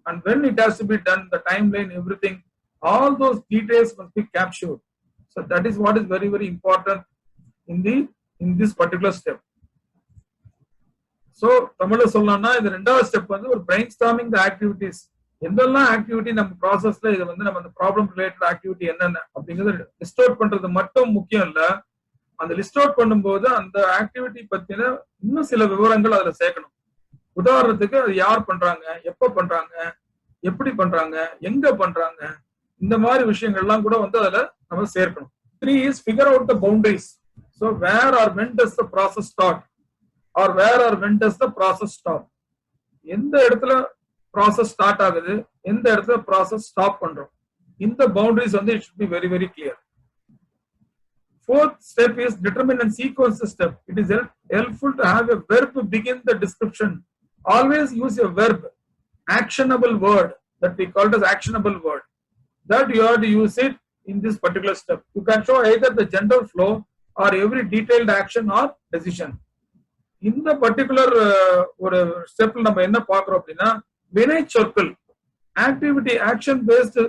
and when it has to be done, the timeline, everything, all those details must be captured. So that is what is very, very important in this particular step. So தமிழ்ல சொல்லணும்னா இந்த ரெண்டாவது step வந்து ஒரு brainstorming the activities. என்னெல்லாம் activity நம்ம ப்ராசஸ்ல இது வந்து நம்ம அந்த ப்ராப்ளம் ரிலேட்டட் ஆக்டிவிட்டி என்னென்ன அப்படிங்கறத லிஸ்ட் அவுட் பண்றது மட்டும் முக்கியம் இல்ல. அந்த லிஸ்ட் அவுட் பண்ணும்போது அந்த ஆக்டிவிட்டி பத்தின இன்னும் சில விவரங்கள் அதுல சேர்க்கணும். உதாரணத்துக்கு அது யார் பண்றாங்க, எப்ப பண்றாங்க, எப்படி பண்றாங்க, எங்க பண்றாங்க, இந்த மாதிரி விஷயங்கள்லாம் கூட வந்து அதுல நம்ம சேர்க்கணும். 3 is figure out the boundaries. So where or when does the process start or where or when does the process stop? எந்த இடத்துல process start ஆகுது, எந்த இடத்துல process stop பண்றோம், இந்த boundaries வந்து it should be very, very clear. Fourth step is determine and sequence the step. It is helpful to have a verb begin the description. Always use a verb, actionable word, that we call it as actionable word, that you have to use it in this particular step. You can show either the general flow or every detailed action or decision. இந்த particular ஒரு ஸ்டெப்ல நம்ம என்ன பார்க்கிறோம் அப்படின்னா வினை சொற்கள், activity action based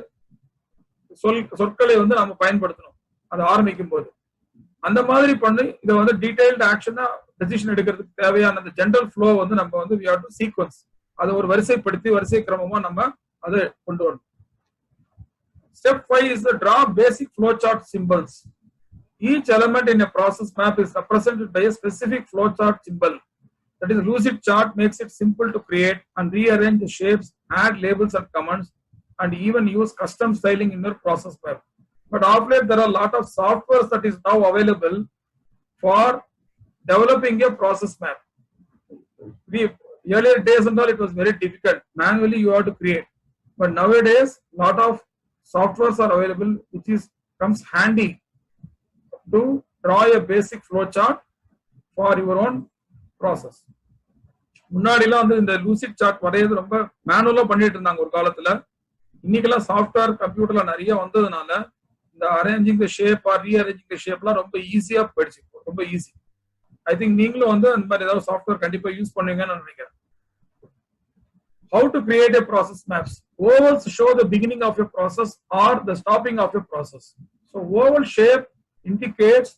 சொற்களை வந்து நம்ம பயன்படுத்தணும் அதை ஆரம்பிக்கும் போது. அந்த மாதிரி பண்ணி இதை வந்து டீடைல்டு ஆக்ஷனா டெசிஷன் எடுக்கிறதுக்கு தேவையான அந்த ஜெனரல் ஃப்ளோ வந்து நம்ம வந்து we have to sequence, அதை ஒரு வரிசைப்படுத்தி வரிசை கிரமமா நம்ம அதை கொண்டு வரணும். Step 5 is the draw basic flowchart symbols. Each element in a process map is represented by a specific flowchart symbol. That is, Lucid chart makes it simple to create and rearrange the shapes, add labels and comments, and even use custom styling in your process map. But of late, there are a lot of softwares that is now available for developing a process map. Earlier days and all, it was very difficult. Manually, you have to create. But nowadays, lot of softwares are available, which comes handy to draw a basic flow chart for your own process. முன்னாடிலாம் வந்து இந்த lucid chart வரையது ரொம்ப மேனுவலா பண்ணிட்டு இருந்தாங்க ஒரு காலத்துல. இன்னைக்கெல்லாம் software கம்ப்யூட்டர்ல நிறைய வந்ததுனால இந்த arranging the shape or rearranging the ஷேப்லாம் ரொம்ப ஈஸியா போயிடுச்சு, ரொம்ப ஈஸி. ஐ திங்க் நீங்களும் வந்து அந்த மாதிரி ஏதாவது சாஃப்ட்வேர் கண்டிப்பா யூஸ் பண்ணுவீங்கன்னு நினைக்கிறேன். How to create a process maps? Ovals show the beginning of a process or the stopping of a process. So oval shape indicates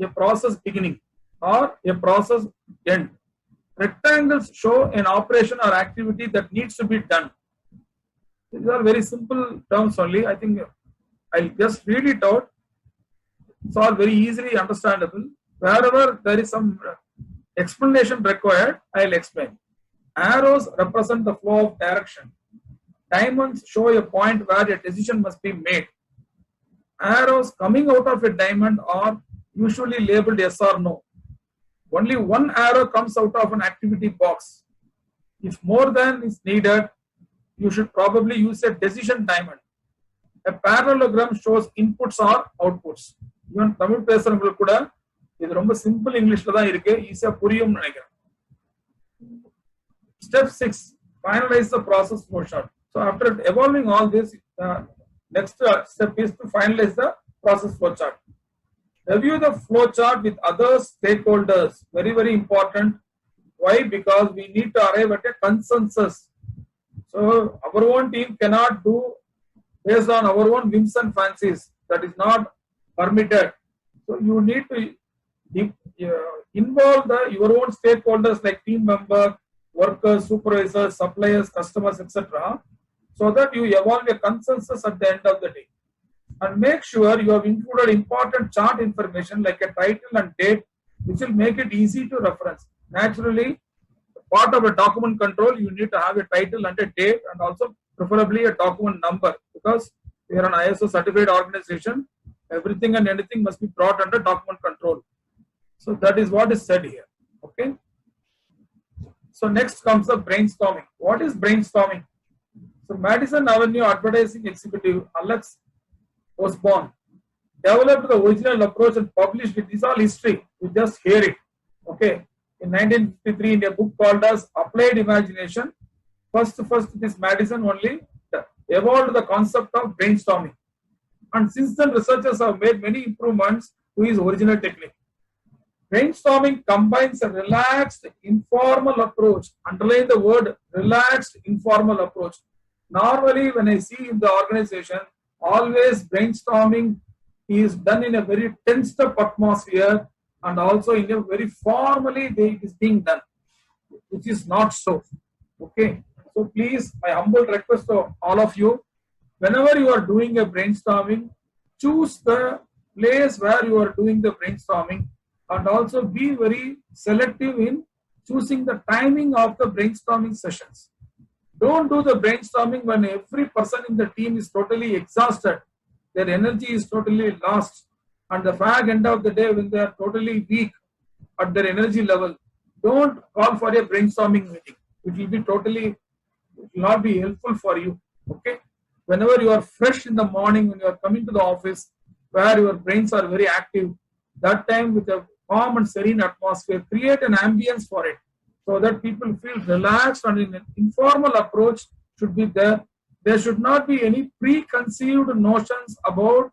a process beginning or a process end. Rectangles show an operation or activity that needs to be done. These are very simple terms only. I think I'll just read it out. It's all very easily understandable. Wherever there is some explanation required, I'll explain. Arrows represent the flow of direction. Diamonds show a point where a decision must be made. Arrows coming out of a diamond are usually labeled yes or no. Only one arrow comes out of an activity box. If more than is needed, you should probably use a decision diamond. A parallelogram shows inputs or outputs. Even Tamil பேசுறவங்களுக்கு கூட இது ரொம்ப simple இங்கிலீஷ்ல தான் இருக்கு, ஈஸியா புரியும்னு நினைக்கிறேன். Step 6, finalize the process flow chart. So after evolving all this, next step is to finalize the process flow chart. Review the flow chart with other stakeholders. Very, very important. Why? Because we need to arrive at a consensus. So our own team cannot do based on our own whims and fancies. That is not permitted. So you need to involve your own stakeholders like team member, workers, supervisors, suppliers, customers, etc. so that you evolve a consensus at the end of the day. And make sure you have included important chart information like a title and date, which will make it easy to reference. Naturally, part of a document control, you need to have a title and a date, and also preferably a document number, because we are an ISO certified organization. Everything and anything must be brought under document control. So that is what is said here. Okay. So next comes the brainstorming. What is brainstorming? So Madison Avenue advertising executive Alex Osborne developed the original approach and published it. This is all history. You just hear it. Okay. In 1953, in a book called as Applied Imagination, first this Madison only evolved the concept of brainstorming. And since then, researchers have made many improvements to his original technique. Brainstorming combines a relaxed, informal approach. Underline the word relaxed, informal approach. Normally, when I see in the organization, always brainstorming is done in a very tensed up atmosphere, and also in a very formally it is being done, which is not so. Okay. So please, my humble request to all of you, whenever you are doing a brainstorming, choose the place where you are doing the brainstorming, and also be very selective in choosing the timing of the brainstorming sessions. Don't do the brainstorming when every person in the team is totally exhausted, their energy is totally lost, and the fag end of the day when they are totally weak at their energy level. Don't call for a brainstorming meeting. It will not be helpful for you. Okay. Whenever you are fresh in the morning, when you are coming to the office, where your brains are very active, that time with a calm and serene atmosphere, create an ambience for it, so that people feel relaxed, and in an informal approach should be there. There should not be any preconceived notions about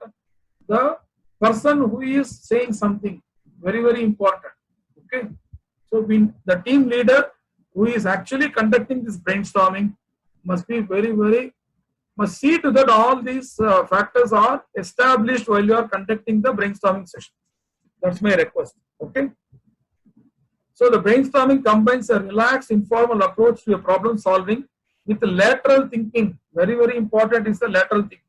the person who is saying something. Very, very important. Okay. So the team leader who is actually conducting this brainstorming must be must see to that all these factors are established while you are conducting the brainstorming session. That's my request. Okay. So the brainstorming combines a relaxed, informal approach to a problem solving with lateral thinking. Very, very important is the lateral thinking.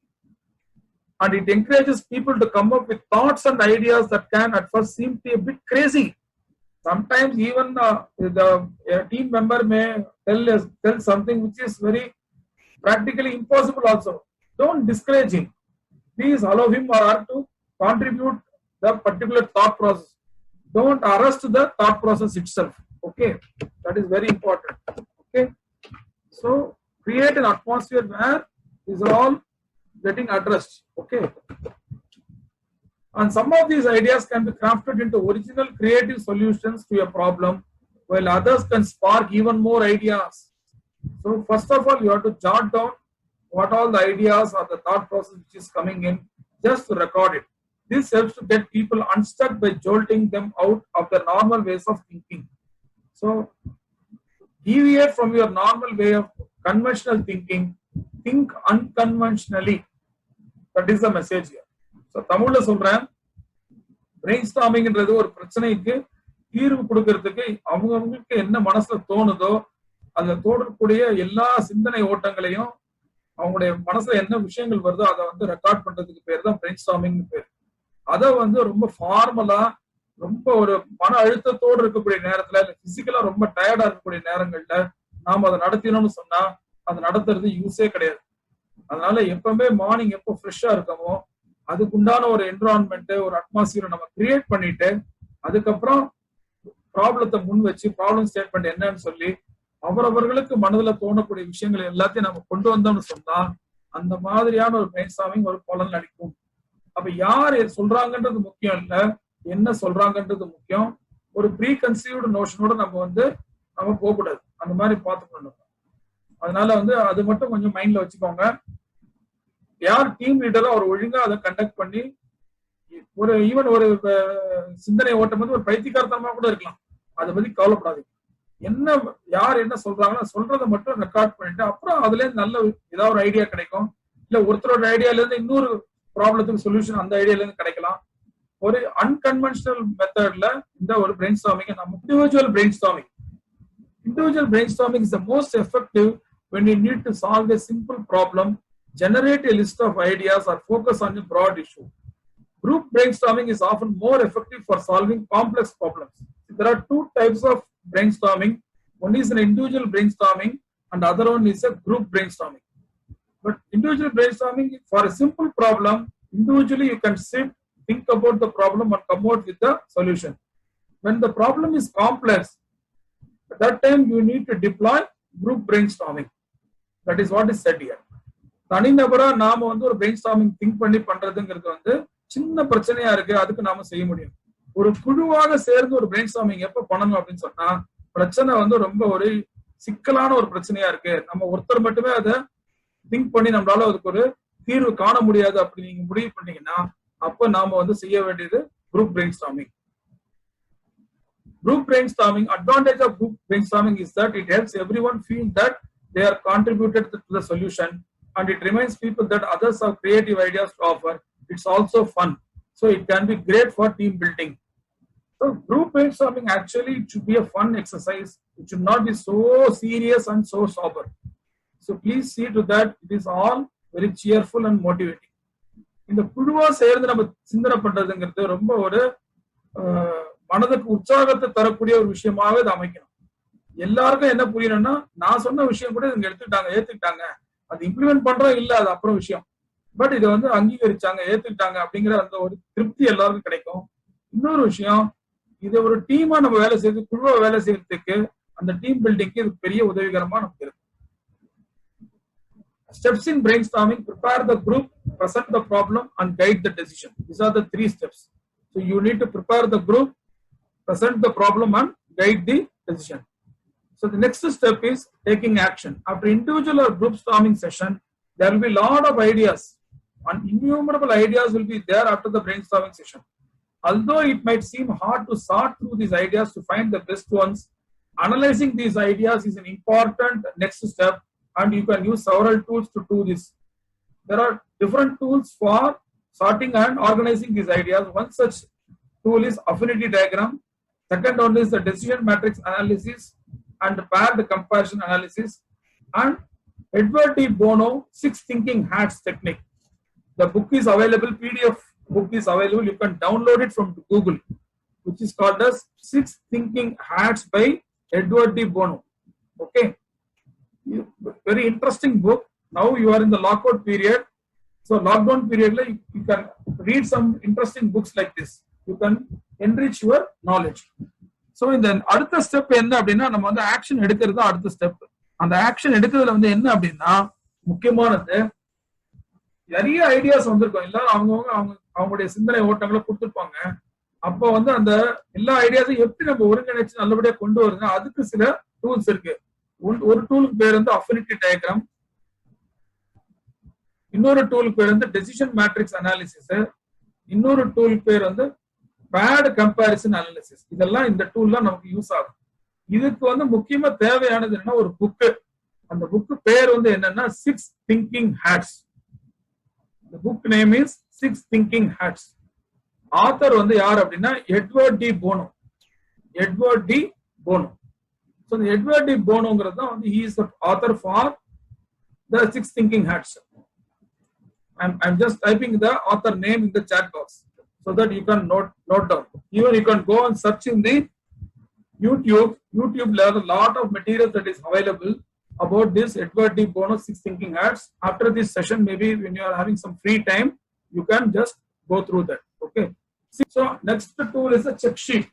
And it encourages people to come up with thoughts and ideas that can at first seem to be a bit crazy. Sometimes even the team member may tell something which is very practically impossible also. Don't discourage him. Please allow him or her to contribute the particular thought process. Don't arrest the thought process itself. Okay. That is very important. Okay. So create an atmosphere where these are all getting addressed. Okay. And some of these ideas can be crafted into original creative solutions to a problem, while others can spark even more ideas. So first of all, you have to jot down what all the ideas or the thought process which is coming in, just to record it. This helps to get people unstuck by jolting them out of their normal ways of thinking. So deviate from your normal way of conventional thinking, think unconventionally. That is the message here. So தமிழ்ல சொல்றேன், brainstormingன்றது ஒரு பிரச்சனைக்கு தீர்வு கொடுக்கிறதுக்கு அவங்களுக்கு என்ன மனசுல தோணுதோ அதுல தோன்றக்கூடிய எல்லா சிந்தனை ஓட்டங்களையும் அவங்களுடைய மனசுல என்ன விஷயங்கள் வருதோ அதை வந்து ரெக்கார்ட் பண்றதுக்கு பேர் தான் brainstorming பேர். அதை வந்து ரொம்ப ஃபார்மலா, ரொம்ப ஒரு மன அழுத்தத்தோடு இருக்கக்கூடிய நேரத்துல, பிசிக்கலா ரொம்ப டயர்டா இருக்கக்கூடிய நேரங்கள்ல நாம அதை நடத்தினோம்னு சொன்னா அது நடத்துறது யூஸே கிடையாது. அதனால எப்பவுமே மார்னிங் எப்போ ஃப்ரெஷ்ஷா இருக்கமோ அதுக்குண்டான ஒரு என்விரான்மெண்ட், ஒரு அட்மாஸ்பியரை நம்ம கிரியேட் பண்ணிட்டு அதுக்கப்புறம் ப்ராப்ளத்தை முன் வச்சு ப்ராப்ளம் ஸ்டேட்மெண்ட் என்னன்னு சொல்லி அவரவர்களுக்கு மனதுல தோணக்கூடிய விஷயங்கள் எல்லாத்தையும் நம்ம கொண்டு வந்தோம்னு சொன்னா அந்த மாதிரியான ஒரு brainstorming ஒரு பலன் அளிக்கும். அப்ப யார் சொல்றாங்கன்றது முக்கியம் இல்ல, என்ன சொல்றாங்கன்றது முக்கியம். ஒரு ப்ரீ கன்சீவ்டு நோஷனோட நம்ம போகக்கூடாது. அந்த மாதிரி பார்த்துக்கணும். அதனால அது மட்டும் கொஞ்சம் மைண்ட்ல வச்சுக்கோங்க. யார் டீம் லீடரோ அவர் ஒழுங்கா அதை கண்டக்ட் பண்ணி ஈவன் ஒரு சிந்தனை ஓட்டம் ஒரு பைத்தியக்காரத்தனமா கூட இருக்கலாம், அதை பத்தி கவலைப்படாதீங்க. யார் என்ன சொல்றாங்களோ சொல்றதை மட்டும் ரெக்கார்ட் பண்ணிட்டு அப்புறம் அதுல இருந்து நல்ல ஏதாவது ஒரு ஐடியா கிடைக்கும். இல்ல ஒருத்தரோட ஐடியால இருந்து இன்னொரு ப்ராப்ளத்துக்கு சொல்யூஷன் அந்த ஐடியால இருந்து கிடைக்கலாம். ஒரு அன்கன்வென்ஷனல் மெத்தட்ல இந்த ஒரு brainstorming நம்ம individual brainstorming is the most effective when you need to solve a simple problem, generate a list of ideas or focus on a broad issue. Group brainstorming is often more effective for solving complex problems. There are two types of brainstorming. One is an individual brainstorming and the other one is a group brainstorming. But individual brainstorming, for a simple problem, individually you can sit, think about the problem and come out with the solution. When the problem is complex, at that time you need to deploy group brainstorming. That is what is said here. தனிநபரா நாம வந்து ஒரு brainstorming think பண்ணி பண்றதுங்கிறது வந்து சின்ன பிரச்சனையா இருக்கு, அதுக்கு நாம செய்ய முடியும். ஒரு குழுவாக சேர்ந்து ஒரு brainstorming எப்ப பண்ணணும் அப்படின்னு சொன்னா, பிரச்சனை வந்து ரொம்ப ஒரு சிக்கலான ஒரு பிரச்சனையா இருக்கு, நம்ம ஒருத்தர் மட்டுமே அதை திங்க் பண்ணி நம்மளால அதுக்கு ஒரு தீர்வு காண முடியாது அப்படி நீங்க முடிவு பண்ணீங்கன்னா, அப்ப நாம வந்து செய்ய வேண்டியது group brainstorming. Group brainstorming, advantage of group brainstorming is that it helps everyone feel that they are contributed to the solution, and it reminds people that others have creative ideas to offer. It's also fun, so it can be great for team building. So group brainstorming actually it should be a fun exercise. It should not be so serious and so sober. So please see to that it is all very cheerful and motivating. இந்த குழுவா சேர்ந்து நம்ம சிந்தனை பண்றதுங்கிறது ரொம்ப ஒரு மனதுக்கு உற்சாகத்தை தரக்கூடிய ஒரு விஷயமாவே இதை அமைக்கணும். எல்லாருக்கும் என்ன புரியணும்னா, நான் சொன்ன விஷயம் கூட இவங்க ஏத்துக்கிட்டாங்க, அது இம்ப்ளிமெண்ட் பண்றோம் இல்ல அது அப்புறம் விஷயம், பட் இதை வந்து அங்கீகரிச்சாங்க, ஏத்துக்கிட்டாங்க அப்படிங்கிற அந்த ஒரு திருப்தி எல்லாருக்கும் கிடைக்கும். இன்னொரு விஷயம், இதை ஒரு டீமா நம்ம வேலை செய்யறது, குழுவா வேலை செய்யறதுக்கு அந்த டீம் பில்டிங்க்கு இது பெரிய உதவிகரமா நமக்கு இருக்கு. Steps in brainstorming: prepare the group, present the problem, and guide the decision. These are the 3 steps. So you need to prepare the group, present the problem, and guide the decision. So the next step is taking action. After individual or group storming session, there will be a lot of ideas, and innumerable ideas will be there after the brainstorming session. Although it might seem hard to sort through these ideas to find the best ones, analyzing these ideas is an important next step, and you can use several tools to do this. There are different tools for sorting and organizing these ideas. One such tool is affinity diagram. Second one is the decision matrix analysis and paired comparison analysis. And Edward D. Bono, 6 thinking hats technique. The book is available, PDF book is available. You can download it from Google, which is called as 6 thinking hats by Edward D. Bono. Okay. Very interesting book. Now you are in the lockout period. So lockdown period, you can read some interesting books like this. You can enrich your knowledge. So in the அடுத்த step என்ன அப்படின்னா, நம்ம வந்து action எடுக்கிறது தான் அடுத்த step. அந்த action எடுக்கிறதுல வந்து என்ன அப்படின்னா, முக்கியமானது நிறைய ஐடியாஸ் வந்திருக்கும், எல்லாரும் அவங்களுடைய சிந்தனை ஓட்டங்களை கொடுத்துருப்பாங்க. அப்போ வந்து அந்த எல்லா ஐடியாஸையும் எப்படி நம்ம ஒருங்கிணைச்சு நல்லபடியா கொண்டு வருங்க, அதுக்கு சில டூல்ஸ் இருக்கு. ஒரு டூலுக்கு பேர் வந்து அஃபினிட்டி டயக்ராம், இன்னொரு டூலுக்கு பேர் வந்து டெசிஷன் மேட்ரிக்ஸ் அனாலிசிஸ், இன்னொரு டூலுக்கு பேர் வந்து பேட் கம்பேரிசன் அனாலிசிஸ். இதெல்லாம் இந்த டூல்ல நமக்கு யூஸ் ஆகும். இதுக்கு வந்து முக்கியமா தேவையானது என்னன்னா ஒரு புக்கு. அந்த புக்கு பேர் வந்து என்னன்னா 6 thinking hats. The book name is 6 thinking hats. Author வந்து யார் அப்படின்னா எட்வர்ட் டி போனோ. எட்வர்ட் டி போனோ. So the Edward D. Bono he is the author for the 6 thinking hats. I'm just typing the author name in the chat box so that you can note down. Even you can go and search in the YouTube. There are a lot of material that is available about this Edward D. Bono 6 thinking hats. After this session, maybe when you are having some free time, you can just go through that. Okay. So next tool is a check sheet.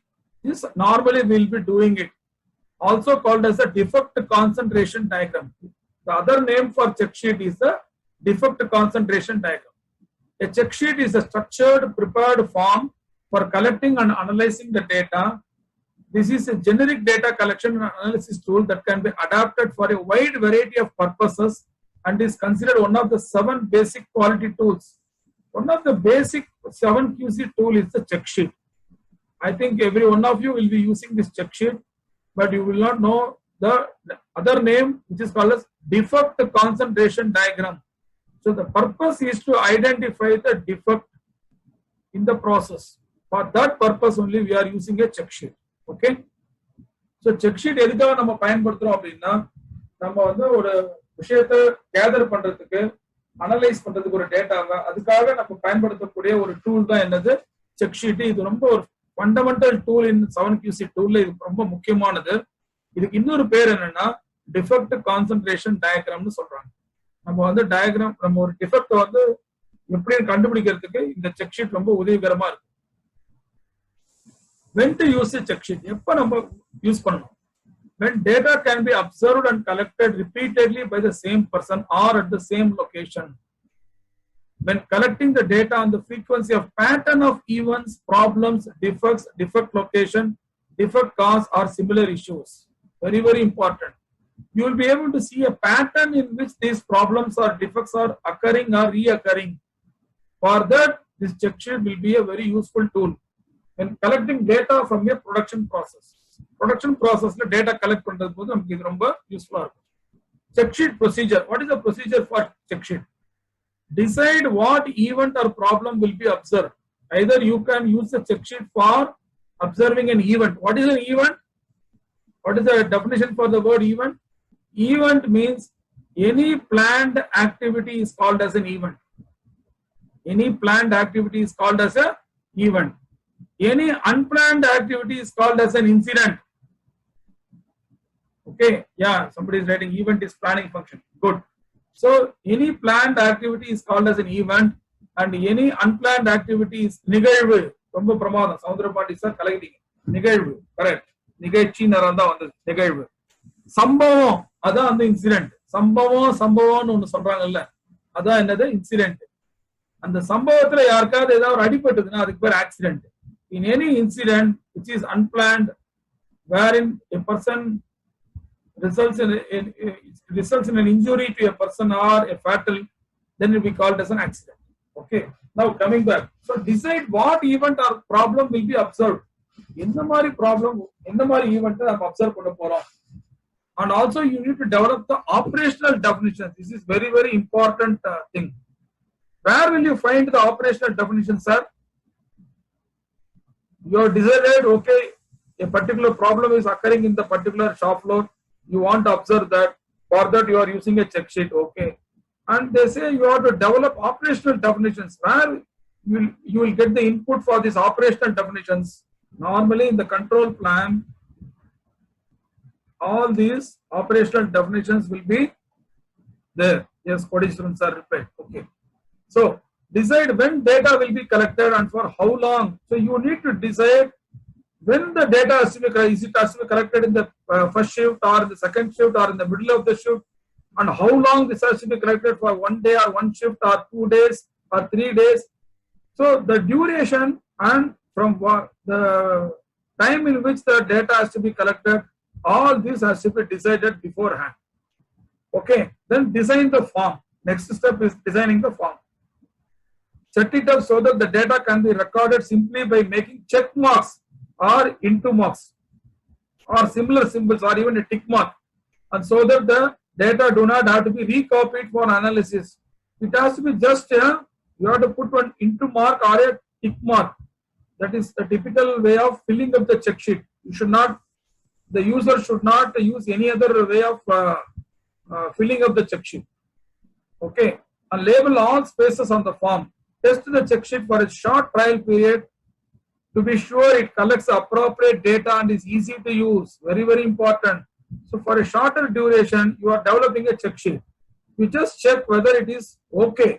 This normally we will be doing it. Also called as a defect concentration diagram. The other name for check sheet is the defect concentration diagram. A check sheet is a structured, prepared form for collecting and analyzing the data. This is a generic data collection and analysis tool that can be adapted for a wide variety of purposes and is considered one of the 7 basic quality tools. One of the basic 7 QC tool is the check sheet. I think every one of you will be using this check sheet, but you will not know the other name, which is called as defect concentration diagram. So the purpose is to identify the defect in the process. For that purpose only we are using a check sheet. Okay. So check sheet எதுக்காக நம்ம பயன்படுத்துறோம் அப்படின்னா, நம்ம வந்து ஒரு விஷயத்தை gather பண்றதுக்கு analyse பண்றதுக்கு ஒரு டேட்டாவை அதுக்காக நம்ம பயன்படுத்தக்கூடிய ஒரு டூல் தான் என்னது செக் ஷீட். இது ரொம்ப ஒரு ஃபண்டமெண்டல் டூல் இன் 7QC டூல்ல இது ரொம்ப முக்கியமானது. இதுக்கு இன்னொரு பேர் என்னன்னா டிஃபெக்ட் கான்சென்ட்ரேஷன் டயக்ராம்னு சொல்றாங்க. நம்ம வந்து டயக்ராம் நம்ம ஒரு டிஃபெக்ட் வந்து எப்படின்னு கண்டுபிடிக்கிறதுக்கு இந்த செக் ஷீட் ரொம்ப உதவிகரமா இருக்கு. when to use a check sheet, எப்ப நம்ம யூஸ் பண்ணணும்? when data can be observed and collected repeatedly by the same person or at the same location, when collecting the data on the frequency of pattern of events, problems, defects, defect location, defect cause or similar issues. Very important. You will be able to see a pattern in which these problems or defects are occurring or reoccurring. For that, this check sheet will be a very useful tool when collecting data from a production process. Production process la data collect பண்றது போது நமக்கு இது ரொம்ப யூஸ்ஃபுல்லா இருக்கும். Check sheet procedure. What is the procedure for check sheet? Decide what event or problem will be observed. Either you can use the check sheet for observing an event. What is an event? What is the definition for the word event? Event means any planned activity is called as an event. Any planned activity is called as an event. Any unplanned activity is called as an incident. Okay, yeah, somebody is writing event is planning function. Good. So any planned activity is called as an event and any unplanned activity is நிகழ்வு. ரொம்ப பிரமாதம். Soundarapandi sir கலகிட்டீங்க. நிகழ்வு. Correct. நிகழ்ச்சி நரந்தா வந்தது. நிகழ்வு. சம்பவம் அதான் அந்த இன்சிடென்ட். சம்பவம்னு ஒண்ணு சொல்றாங்கல்ல, அதான் என்னது இன்சிடென்ட். அந்த சம்பவத்துல யாருக்காவது ஏதாவது ஒரு அடிபட்டதுன்னா அதுக்கு பேர் accident. In any incident which is unplanned, wherein a person results in an injury to a person or a fatal, then it will be called as an accident. Okay. Now coming back. So decide what event or problem will be observed. எந்த மாதிரி problem, எந்த மாதிரி event நம்ம observe பண்ண போறோம். And also you need to develop the operational definitions. This is very important thing. Where will you find the operational definition, sir? You have decided, okay, a particular problem is occurring in the particular shop floor. You want to observe that. For that, you are using a check sheet. Okay. And they say you have to develop operational definitions. Where you will get the input for these operational definitions. Normally, in the control plan, all these operational definitions will be there. Yes, Kodishwaran sir replied. Okay. So, decide when data will be collected and for how long. So you need to decide when the data has to be collected. Is it has to be collected in the first shift or the second shift or in the middle of the shift, and how long this has to be collected, for 1 day or 1 shift or 2 days or 3 days. So the duration and from the time in which the data has to be collected, all this has to be decided beforehand. Okay, then design the form. Next step is designing the form. Set it up so that the data can be recorded simply by making check marks or into marks or similar symbols or even a tick mark, and so that the data do not have to be recopied for analysis. It has to be just you have to put one into mark or a tick mark. That is the typical way of filling up the check sheet. You should not, the user should not use any other way of filling up the check sheet. Okay, and label all spaces on the form. Test the check sheet for a short trial period to be sure it collects appropriate data and is easy to use. Very important. So for a shorter duration, you are developing a check sheet. You just check whether it is okay.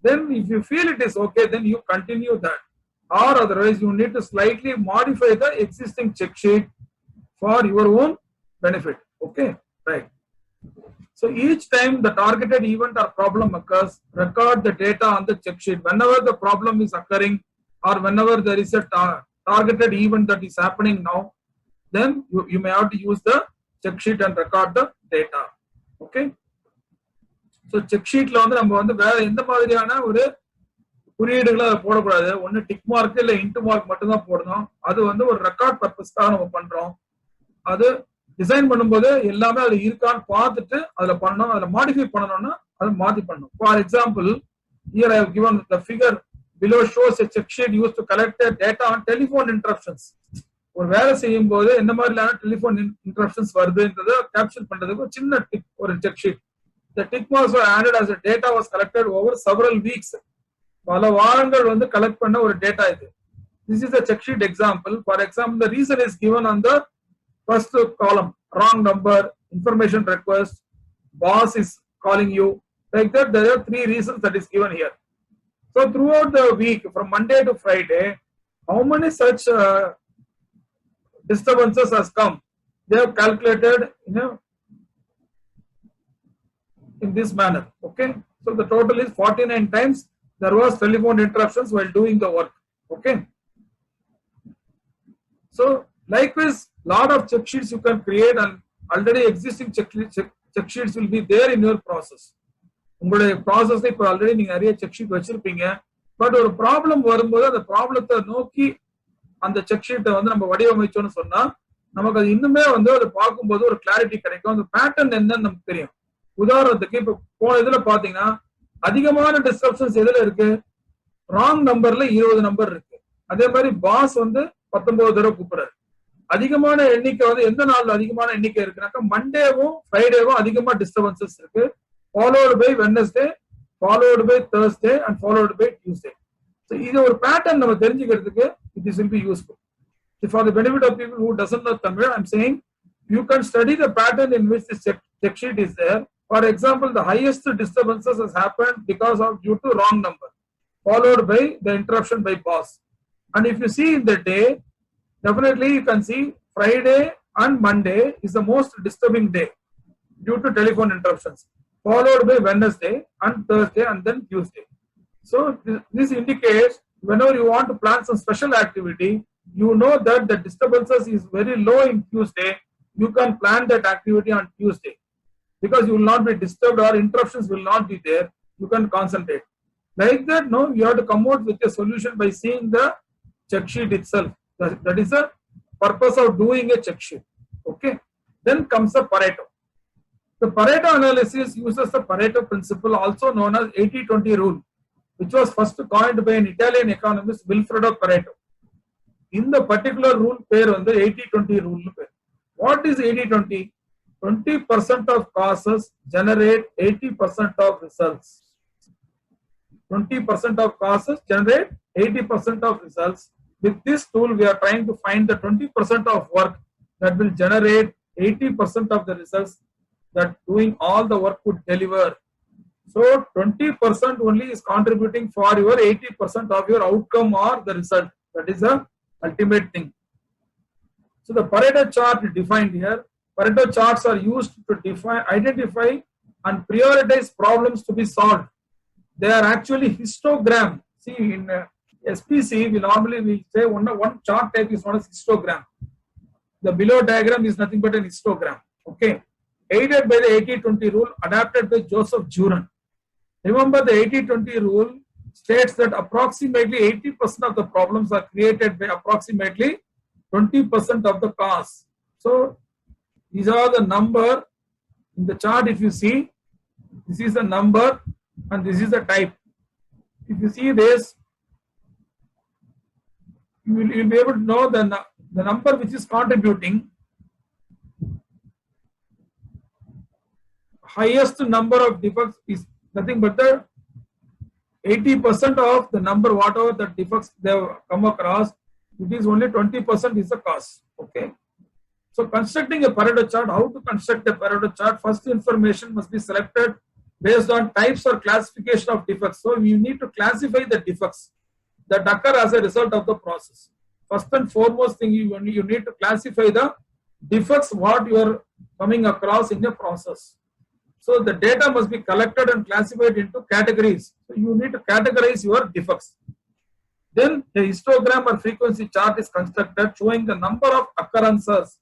Then if you feel it is okay, then you continue that. Or otherwise, you need to slightly modify the existing check sheet for your own benefit. Okay, right. So each time the targeted event or problem occurs, record the data on the check sheet. Whenever the problem is occurring or whenever there is a targeted event that is happening now, then you may have to use the check sheet and record the data. Okay. So check sheet la வந்து நம்ம வந்து வேற எந்த மாதிரியான ஒரு குறியீடுகளை போடக்கூடாது. ஒன்னு டிக் மார்க் இல்ல இன்டு மார்க் மட்டும் தான் போடணும். அது வந்து ஒரு ரெக்கார்ட் பர்பஸ்க்காக நம்ம பண்றோம். அது டிசைன் பண்ணும்போது எல்லாமே அதுல இருக்கான்னு பார்த்துட்டு அதுல பண்ணணும். அதுல மாடிஃபை பண்ணணும்னா அதை மாத்தி பண்ணணும். For example, here I have given the figure below shows a check sheet used to collect the data on telephone interruptions. ஒரு வேலை செய்யும் போது எந்த மாதிரியான டெலிபோன் இன்டரப்ஷன்ஸ் வருதுன்றதை கேப்சர் பண்றதுக்கு ஒரு சின்ன டிப், ஒரு check sheet. the tick marks were added as the data was collected over several weeks. பல வாரங்கள் வந்து கலெக்ட் பண்ண ஒரு டேட்டா இது. This is a check sheet example. For example, the reason is given on the first column. Wrong number, information request, boss is calling you. Like that, there are 3 reasons that is given here. So throughout the week, from Monday to Friday, how many such disturbances has come? They have calculated, in this manner. Okay, so the total is 49 times there was telephone interruptions while doing the work. Okay, so likewise, lot of check sheets you can create, and already existing check sheets will be there in your process. உங்களுடைய process இப்போ already நீங்க நிறைய check sheet வச்சிருப்பீங்க. But ஒரு problem வரும்போது அந்த ப்ராப்ளத்தை நோக்கி அந்த செக் ஷீட்டை வந்து நம்ம வடிவமைச்சோம்னு சொன்னா நமக்கு அது இன்னுமே வந்து அதை பார்க்கும்போது ஒரு கிளாரிட்டி கிடைக்கும். அந்த பேட்டர்ன் என்னன்னு நமக்கு தெரியும். உதாரணத்துக்கு இப்ப போன இதுல பாத்தீங்கன்னா அதிகமான டிஸ்ட்ரப்ஷன்ஸ் எதுல இருக்கு? ராங் நம்பர்ல 20 நம்பர் இருக்கு. அதே மாதிரி பாஸ் வந்து 19 தடவை கூப்பிடுறாரு. அதிகமான எண்ணிக்கை வந்து எந்த நாள்ல அதிகமான எண்ணிக்கை இருக்குனாக்கா மண்டேவும் ஃப்ரைடேவும் அதிகமா டிஸ்டர்பன்சஸ் இருக்கு, followed by Wednesday, followed by Thursday and followed by Tuesday. So இது ஒரு பேட்டர்ன் நம்ம தெரிஞ்சுக்கிறதுக்கு this will be useful. So for the benefit of people who doesn't know Tamil, I'm saying you can study the pattern in which this check sheet is there. For example, the highest disturbances has happened because of due to wrong number, followed by the interruption by boss. And if you see in the day, definitely you can see Friday and Monday is the most disturbing day due to telephone interruptions, followed by Wednesday and Thursday and then Tuesday. So this indicates whenever you want to plan some special activity, you know that the disturbances is very low in Tuesday, you can plan that activity on Tuesday because you will not be disturbed or interruptions will not be there. You can concentrate. Like that, no, you have to come out with a solution by seeing the check sheet itself. That is the purpose of doing a check sheet. Okay. Then comes the Pareto. The Pareto analysis uses the Pareto principle, also known as 80-20 rule, which was first coined by an Italian economist, Vilfredo Pareto. In the particular rule pair on the 80-20 rule pair. What is 80-20? 20% of causes generate 80% of results. 20% of causes generate 80% of results. With this tool, we are trying to find the 20% of work that will generate 80% of the results that doing all the work would deliver. So 20% only is contributing for your 80% of your outcome or the result. That is the ultimate thing. So the Pareto chart defined here. Pareto charts are used to define, identify and prioritize problems to be solved. They are actually histogram. See, in SPC, we normally say one chart type is known as histogram. The below diagram is nothing but an histogram. Okay. Aided by the 80-20 rule adapted by Joseph Juran. Remember, the 80-20 rule states that approximately 80% of the problems are created by approximately 20% of the cause. So these are the number in the chart. If you see, this is the number and this is the type. If you see this, you'll be able to know the number which is contributing. Highest number of defects is nothing but the 80% of the number, whatever the defects they have come across, it is only 20% is the cause. Okay. So constructing a Pareto chart, how to construct a Pareto chart? First, information must be selected based on types or classification of defects. So you need to classify the defects that occur as a result of the process. First and foremost thing, you need to classify the defects what you are coming across in a process. So the data must be collected and classified into categories. So you need to categorize your defects. Then a histogram or frequency chart is constructed showing the number of occurrences.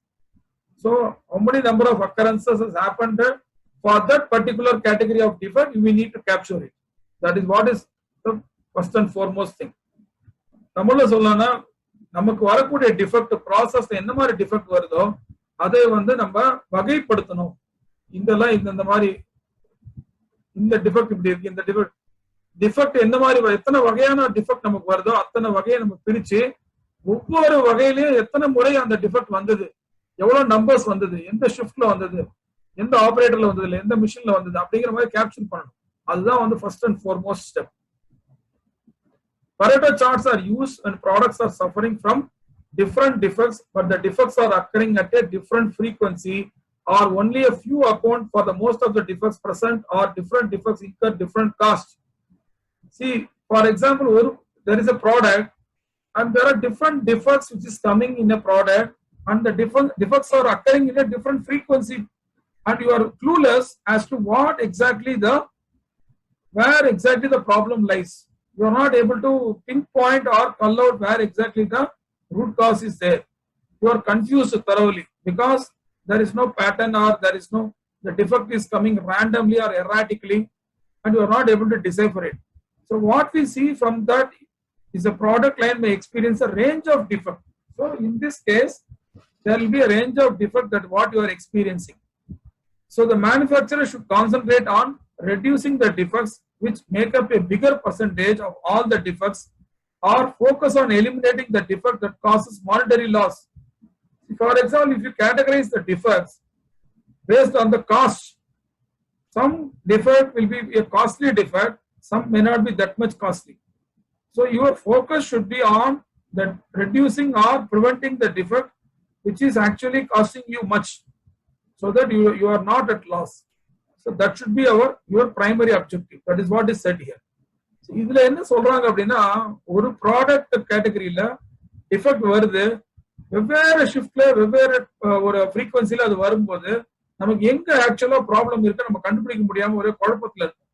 So how many number of occurrences has happened for that particular category of defect, we need to capture it. That is what is the first and foremost thing. தமிழ்ல சொல்லனா நமக்கு வரக்கூடிய defect ப்ராசஸ்ல என்ன மாதிரி defect வருதோ அதை வந்து நம்ம வகைப்படுத்தணும். இதெல்லாம் இந்த மாதிரி இந்த டிஃபெக்ட் இப்படி இருக்கு, இந்த டிஃபெக்ட் எந்த மாதிரி எத்தனை வகையான டிஃபெக்ட் நமக்கு வருதோ அத்தனை வகையை நம்ம பிரிச்சு ஒவ்வொரு வகையிலயும் எத்தனை முறை அந்த டிஃபெக்ட் வந்தது, எவ்வளவு நம்பர்ஸ் வந்தது, எந்த ஷிஃப்ட்ல வந்தது, எந்த ஆபரேட்டர்ல வந்தது இல்ல எந்த மிஷின்ல வந்தது அப்படிங்கிற மாதிரி கேப்சர் பண்ணணும். அதுதான் வந்து first and foremost step. Pareto charts are used when products are suffering from different defects, but the defects are occurring at a different frequency, or only a few account for the most of the defects present, or different defects incur different costs. See, for example, there is a product and there are different defects which is coming in a product, and the different defects are occurring in a different frequency, and you are clueless as to where exactly the problem lies. You are not able to pinpoint or call out where exactly the root cause is there. You are confused thoroughly because there is no pattern, or the defect is coming randomly or erratically, and you are not able to decipher it. So what we see from that is a product line may experience a range of defect. So in this case, there will be a range of defect that what you are experiencing. So the manufacturer should concentrate on reducing the defects which make up a bigger percentage of all the defects, or focus on eliminating the defect that causes monetary loss. For example, if you categorize the defects based on the cost, some defect will be a costly defect, some may not be that much costly. So your focus should be on that reducing or preventing the defect which is actually costing you much, so that you are not at loss. So that should be your primary objective. That is what is said here. So இதுல என்ன சொல்றாங்க அப்படின்னா, ஒரு product கேட்டகரியில defect வருது, வெவ்வேறு ஷிஃப்ட்ல வெவ்வேறு ஒரு ஃப்ரீக்வன்சில அது வரும்போது நமக்கு எங்க ஆக்சுவலா ப்ராப்ளம் இருக்கு நம்ம கண்டுபிடிக்க முடியாம ஒரே குழப்பத்துல இருக்கும்.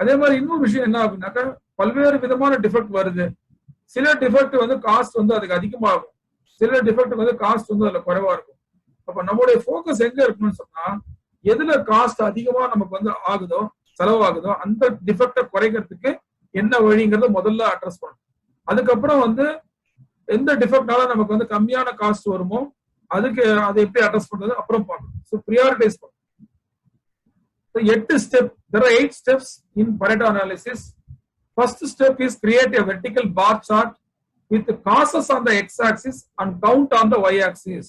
அதே மாதிரி இன்னொரு விஷயம் என்ன அப்படின்னாக்கா, பல்வேறு விதமான டிஃபெக்ட் வருது. சில டிஃபெக்ட் வந்து காஸ்ட் வந்து அதுக்கு அதிகமாகும், சில டிஃபெக்ட் வந்து காஸ்ட் வந்து அதுல குறைவா இருக்கும். அப்ப நம்மளுடைய ஃபோக்கஸ் எங்க இருக்குன்னு சொன்னா, எதுல காஸ்ட் அதிகமா நமக்கு வந்து ஆகுதோ செலவாகுதோ அந்த டிஃபெக்டை குறைக்கிறதுக்கு என்ன வழிங்கிறத முதல்ல அட்ரஸ் பண்ணணும். அதுக்கப்புறம் வந்து எந்த டிஃபெக்ட்னால நமக்கு வந்து கம்மியான காஸ்ட் வருமோ அதுக்கு அதை எப்படி அட்ரஸ் பண்றது அப்புறம் பார்க்கணும். ஸோ ப்ரியாரிட்டைஸ் பண்ணணும். 8 step, there are 8 steps in Pareto analysis. First step is create a vertical bar chart with the causes on the x-axis and count on the y-axis.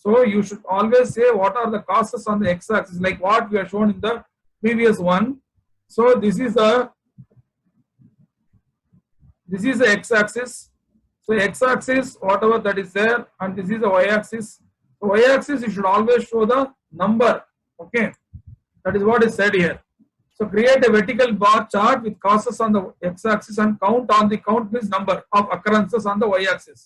So you should always say what are the causes on the x-axis, like what we have shown in the previous one. So this is the x-axis. So x-axis, whatever that is there, and this is the y-axis. So y-axis you should always show the number. Okay, that is what is said here. So create a vertical bar chart with causes on the x-axis and count means number of occurrences on the y-axis.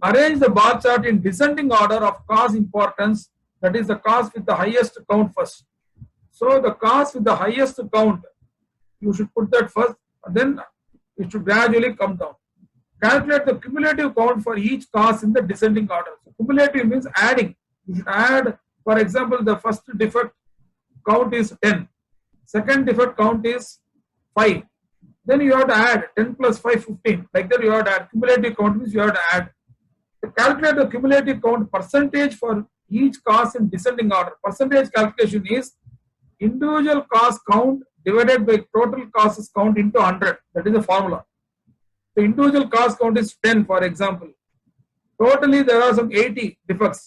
Arrange the bar chart in descending order of cause importance, that is the cause with the highest count first. So the cause with the highest count, you should put that first, and then it should gradually come down. Calculate the cumulative count for each cause in the descending order. So cumulative means adding. You should add, for example, the first defect count is 10, second defect count is 5. Then you have to add 10 plus 5, 15. Like that you have to add. Cumulative count means you have to add. To calculate the cumulative count percentage for each cause in descending order. Percentage calculation is individual cause count divided by total causes count into 100. That is the formula. The individual cause count is 10, for example. Totally there are some 80 defects.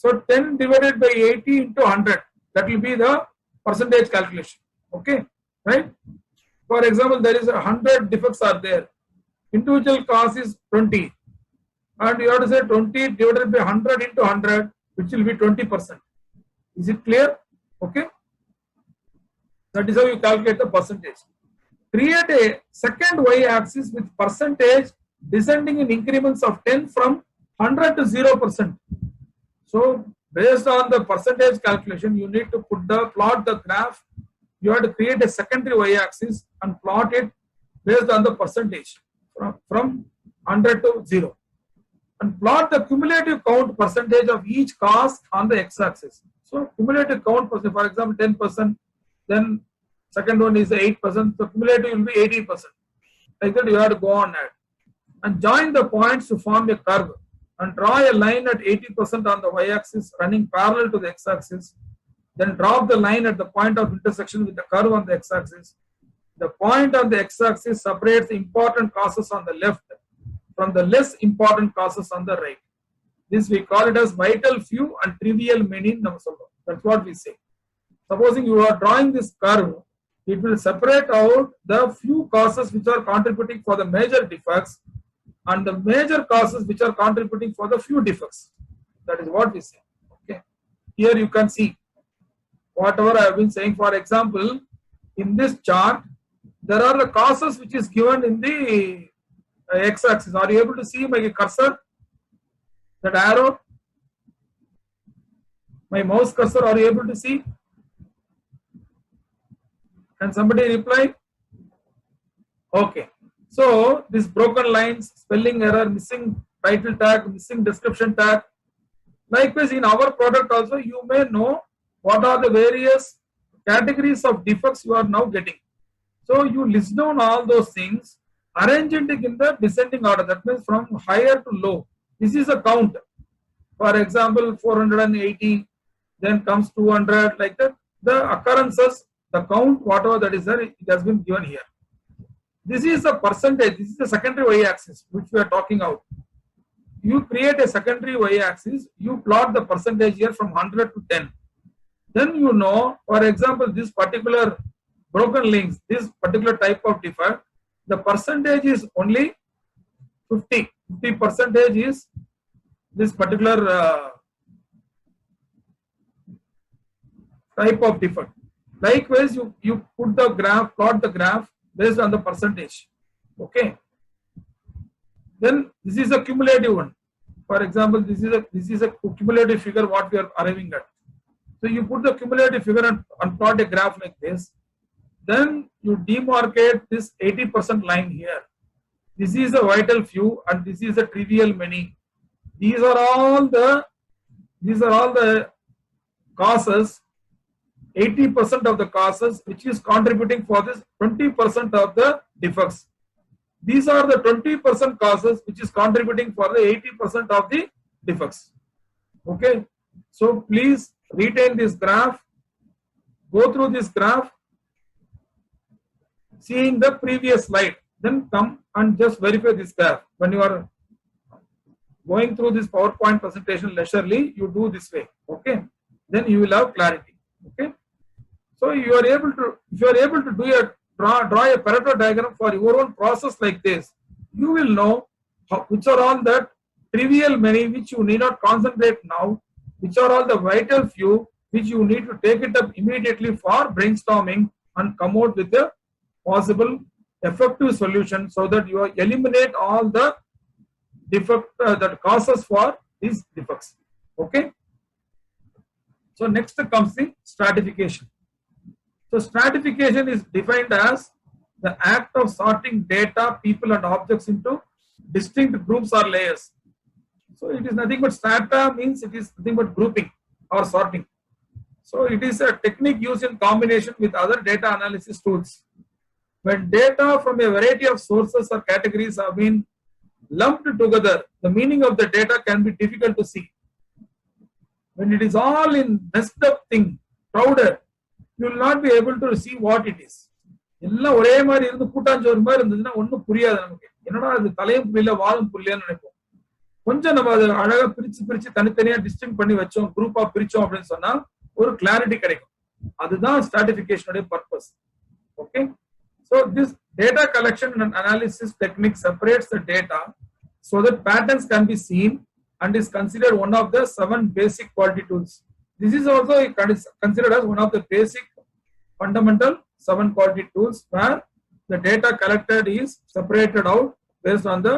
So 10 divided by 80 into 100. That will be the percentage calculation. Okay, right? For example, there is 100 defects are there. Individual cause is 20. And you have to say 20 divided by 100 into 100, which will be 20%. Is it clear? Okay. That is how you calculate the percentage. Create a second y-axis with percentage descending in increments of 10 from 100 to 0%. So based on the percentage calculation, you need to plot the graph. You have to create a secondary y-axis and plot it based on the percentage from 100 to 0. And plot the cumulative count percentage of each cause on the x-axis. So cumulative count percent, for example, 10%, then second one is 8%, so cumulative will be 80%. Like that you have to go on add. And join the points to form a curve and draw a line at 80% on the y-axis running parallel to the x-axis. Then drop the line at the point of intersection with the curve on the x-axis. The point on the x-axis separates the important causes on the left from the less important causes on the right. This we call it as vital few and trivial many. That's what we say. Supposing you are drawing this curve, it will separate out the few causes which are contributing for the major defects and the major causes which are contributing for the few defects. That is what we say. Okay. Here you can see whatever I have been saying. For example, in this chart, there are the causes which is given in the x-axis. Are you able to see my cursor? That arrow? My mouse cursor, are you able to see? Can somebody reply? Okay. So, this broken lines, spelling error, missing title tag, missing description tag. Likewise, in our product also, you may know what are the various categories of defects you are now getting. So, you list down all those things, arrange it in the descending order. That means from higher to low. This is a count. For example, 480, then comes 200, like that. The occurrences, the count, whatever that is there, it has been given here. This is a percentage. This is the secondary y-axis which we are talking about. You create a secondary y-axis, you plot the percentage here from 100 to 10. Then you know, for example, this particular broken links, this particular type of defect, the percentage is only 50. 50% is this particular type of defect. Likewise, you put the graph, plot the graph based on the percentage. Okay. Then this is a cumulative one. For example, this is a cumulative figure what we are arriving at. So you put the cumulative figure and plot a graph like this. Then you demarcate this 80% line here. This is a vital few and this is a trivial many. These are all the causes. 80% of the causes which is contributing for this 20% of the defects. These are the 20% causes which is contributing for the 80% of the defects. Okay. So please retain this graph, go through this graph, seeing the previous slide, then come and just verify this graph. When you are going through this PowerPoint presentation leisurely, you do this way. Okay. Then you will have clarity. Okay. So if you are able to draw a Pareto diagram for your own process like this, you will know which are all the trivial many which you need not concentrate now, which are all the vital few which you need to take it up immediately for brainstorming and come out with a possible effective solution so that you eliminate all the defect that causes for these defects. Okay. So next comes the stratification. So stratification is defined as the act of sorting data, people and objects into distinct groups or layers. So it is nothing but strata means it is nothing but grouping or sorting. So it is a technique used in combination with other data analysis tools. When data from a variety of sources or categories have been lumped together, the meaning of the data can be difficult to see. When it is all in messed up thing, crowded, you will not be able to see what it is. எல்லாம் ஒரே மாதிரி இருந்து கூட்டாஞ்சோறு மாதிரி இருந்ததுன்னா ஒன்றும் புரியாது நமக்கு. என்னடா அது தலையும் புரியல வாழும் புரியலன்னு நினைப்போம். கொஞ்சம் நம்ம அதை அழகா பிரிச்சு தனித்தனியா டிஸ்டிங் பண்ணி வச்சோம், குரூப்பா பிரிச்சோம் அப்படின்னு சொன்னா ஒரு கிளாரிட்டி கிடைக்கும். அதுதான் ஸ்ட்ராட்டிஃபிகேஷனுடைய purpose. Okay. So this data collection and analysis technique separates the data so that patterns can be seen and is considered one of the 7 basic quality tools. This is also considered as one of the basic fundamental 7 quality tools where the data collected is separated out based on the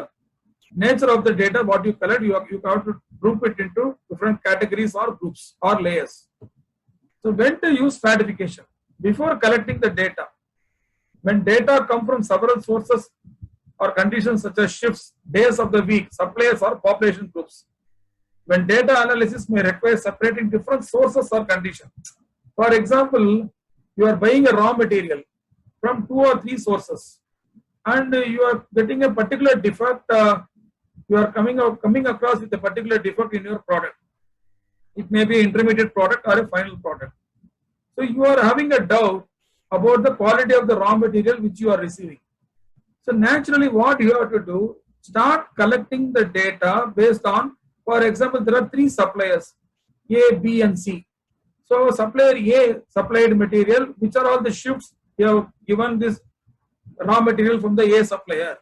nature of the data what you collect. You have to group it into different categories or groups or layers. So when to use stratification? Before collecting the data, when data come from several sources or conditions such as shifts, days of the week, suppliers or population groups. When data analysis may require separating different sources or conditions. For example, you are buying a raw material from 2 or 3 sources and you are getting a particular defect, you are coming across with a particular defect in your product. It may be an intermediate product or a final product. So you are having a doubt about the quality of the raw material which you are receiving. So naturally what you have to do, start collecting the data based on, for example, there are 3 suppliers, A, B and C. So supplier A supplied material. Which are all the shifts we have given this raw material from the A supplier,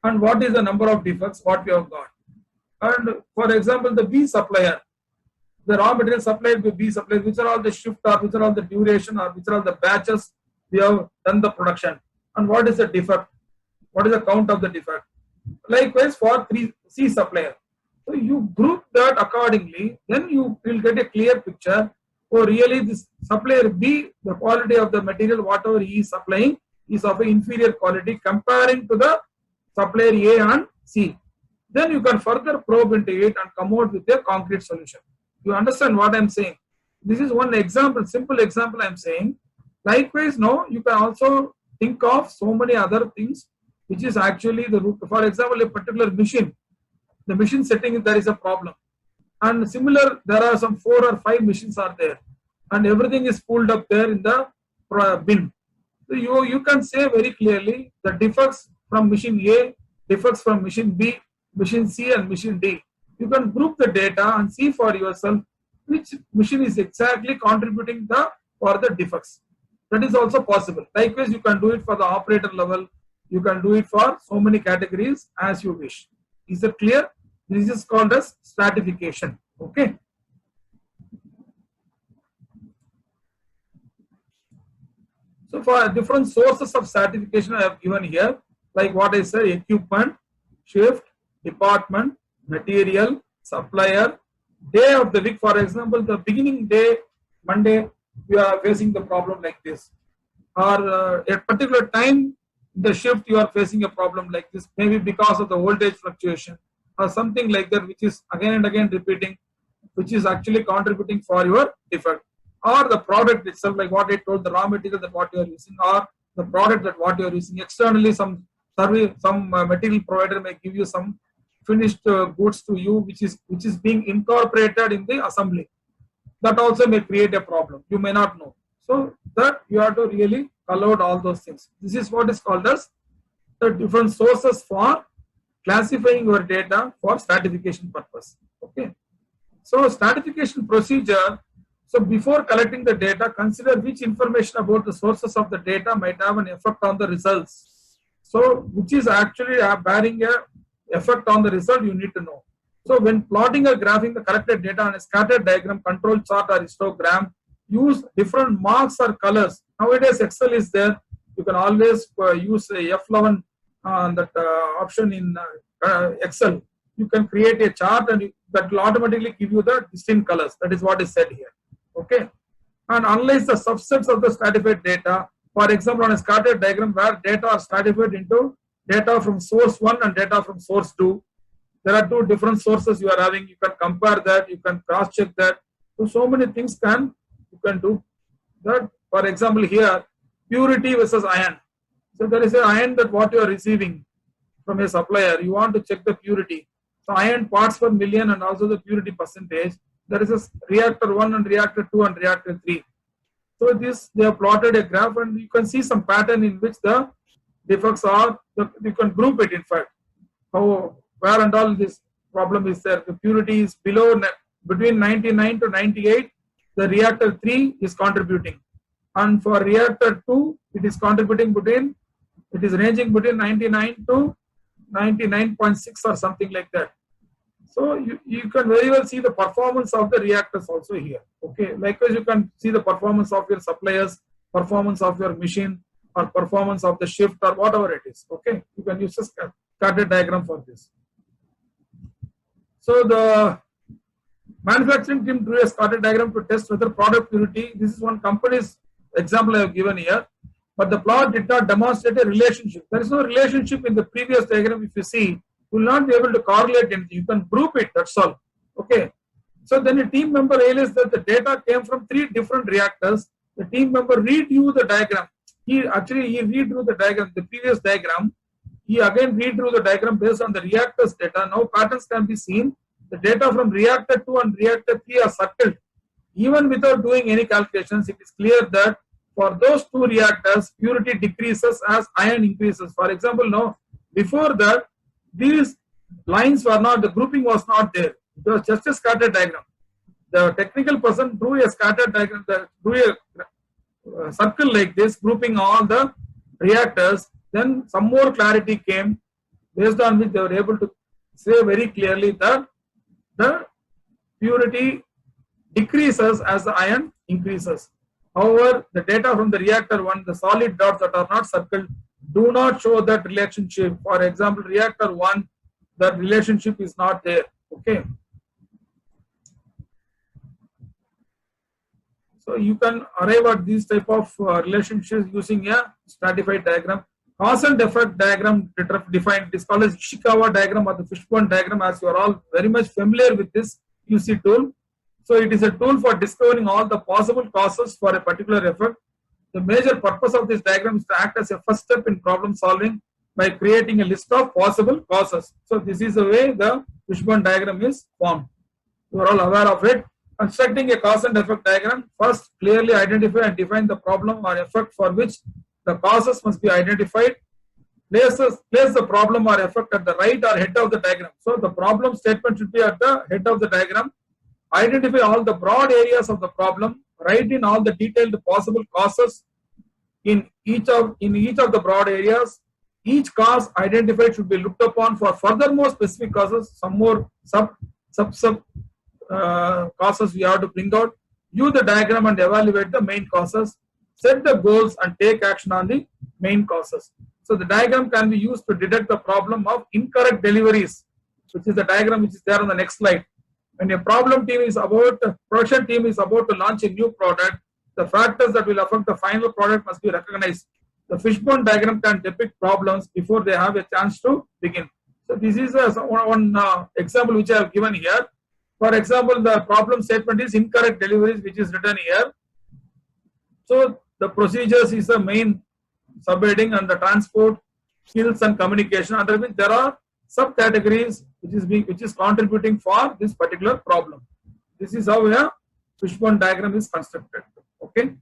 and what is the number of defects what we have got. And for example, the B supplier, the raw material supplied to B supplier, which are all the shift or which are all the duration or which are all the batches we have done the production, and what is the defect, what is the count of the defect. Likewise for C supplier. So you group that accordingly, then you will get a clear picture. Oh, really this supplier B, the quality of the material whatever he is supplying is of an inferior quality comparing to the supplier A and C. Then you can further probe into it and come out with a concrete solution. You understand what I am saying? This is one example, simple example I am saying. Likewise, now you can also think of so many other things which is actually the root. For example, a particular machine, the machine setting, there is a problem. And similar, there are some 4 or 5 machines are there. And everything is pulled up there in the bin. So you can say very clearly the defects from machine A, defects from machine B, machine C and machine D. You can group the data and see for yourself which machine is exactly contributing for the defects. That is also possible. Likewise, you can do it for the operator level. You can do it for so many categories as you wish. Is it clear? This is called as stratification. Okay. So for different sources of stratification I have given here, like what I said, equipment, shift, department, material, supplier, day of the week. For example, the beginning day, Monday, we are facing the problem like this. Or at a particular time, the shift you are facing a problem like this, maybe because of the voltage fluctuation or something like that, which is again and again repeating, which is actually contributing for your defect. Or the product itself, like what I told, the raw material that what you are using, or the product that what you are using. Externally, some service, some material provider may give you some finished goods to you, which is being incorporated in the assembly. That also may create a problem. You may not know. So that you have to really call out all those things. This is what is called as the different sources for classifying your data for stratification purpose. Okay. So stratification procedure. So before collecting the data, consider which information about the sources of the data might have an effect on the results. So which is actually bearing a effect on the result you need to know. So when plotting or graphing the collected data on a scattered diagram, control chart or histogram, use different marks or colors. Nowadays Excel is there. You can always use a F11 that option in Excel. You can create a chart and that will automatically give you the distinct colors. That is what is said here. Okay. And analyze the subsets of the stratified data. For example, on a scattered diagram where data are stratified into data from source 1 and data from source 2. There are 2 different sources you are having. You can compare that. You can cross check that. So many things you can do that. For example, here purity versus iron. So there is an iron that what you are receiving from a supplier. You want to check the purity. So iron parts per million and also the purity percentage. There is a reactor 1 and reactor 2 and reactor 3. So this they have plotted a graph and you can see some pattern in which the defects are. You can group it in fact. How where and all this problem is there. The purity is below between 99 to 98. The reactor 3 is contributing, and for reactor 2 it is contributing it is ranging between 99 to 99.6 or something like that. So you can very well see the performance of the reactors also here. Okay, likewise you can see the performance of your suppliers, performance of your machine, or performance of the shift or whatever it is. Okay, you can use a scattered diagram for this. So the manufacturing team drew a scattered diagram to test whether product purity. This is one company's example I have given here, but the plot did not demonstrate a relationship. There is no relationship in the previous diagram. If you see, you will not be able to correlate anything. You can group it, that's all. Okay. So then a team member realized that the data came from 3 different reactors. The team member redrew the diagram. He redrew the diagram, the previous diagram. He again redrew the diagram based on the reactor's data. Now patterns can be seen. The data from reactor 2 and reactor 3 are circled. Even without doing any calculations, it is clear that for those 2 reactors, purity decreases as iron increases. For example, now before that, these lines were not, the grouping was not there. It was just a scattered diagram. the technical person drew a scatter diagram, drew a circle like this, grouping all the reactors. Then some more clarity came, based on which they were able to say very clearly that the purity decreases as the iron increases. However, the data from the reactor 1, the solid dots that are not circled, do not show that relationship. For example, reactor 1, the relationship is not there. Okay. So you can arrive at these type of relationships using a stratified diagram. Cause and effect diagram defined. It is called as Ishikawa diagram or the fishbone diagram, as you are all very much familiar with this QC tool. So it is a tool for discovering all the possible causes for a particular effect. The major purpose of this diagram is to act as a first step in problem solving by creating a list of possible causes. So this is the way the fishbone diagram is formed. You are all aware of it. Constructing a cause and effect diagram, first clearly identify and define the problem or effect for which the causes must be identified. Place the problem or effect at the right or head of the diagram. So the problem statement should be at the head of the diagram. Identify all the broad areas of the problem. Write in all the detailed possible causes in each of the broad areas. Each cause identified should be looked upon for furthermore specific causes. Some more sub causes we have to bring out. View the diagram and evaluate the main causes. Set the goals and take action on the main causes. So the diagram can be used to detect the problem of incorrect deliveries, which is the diagram which is there on the next slide. When a production team is about to launch a new product, the factors that will affect the final product must be recognized. The fishbone diagram can depict problems before they have a chance to begin. So this is one example which I have given here. For example, the problem statement is incorrect deliveries, which is written here. So the procedures is the main subheading, and the transport, skills and communication, under which there are subcategories which is contributing for this particular problem. This is how a fishbone diagram is constructed. Okay.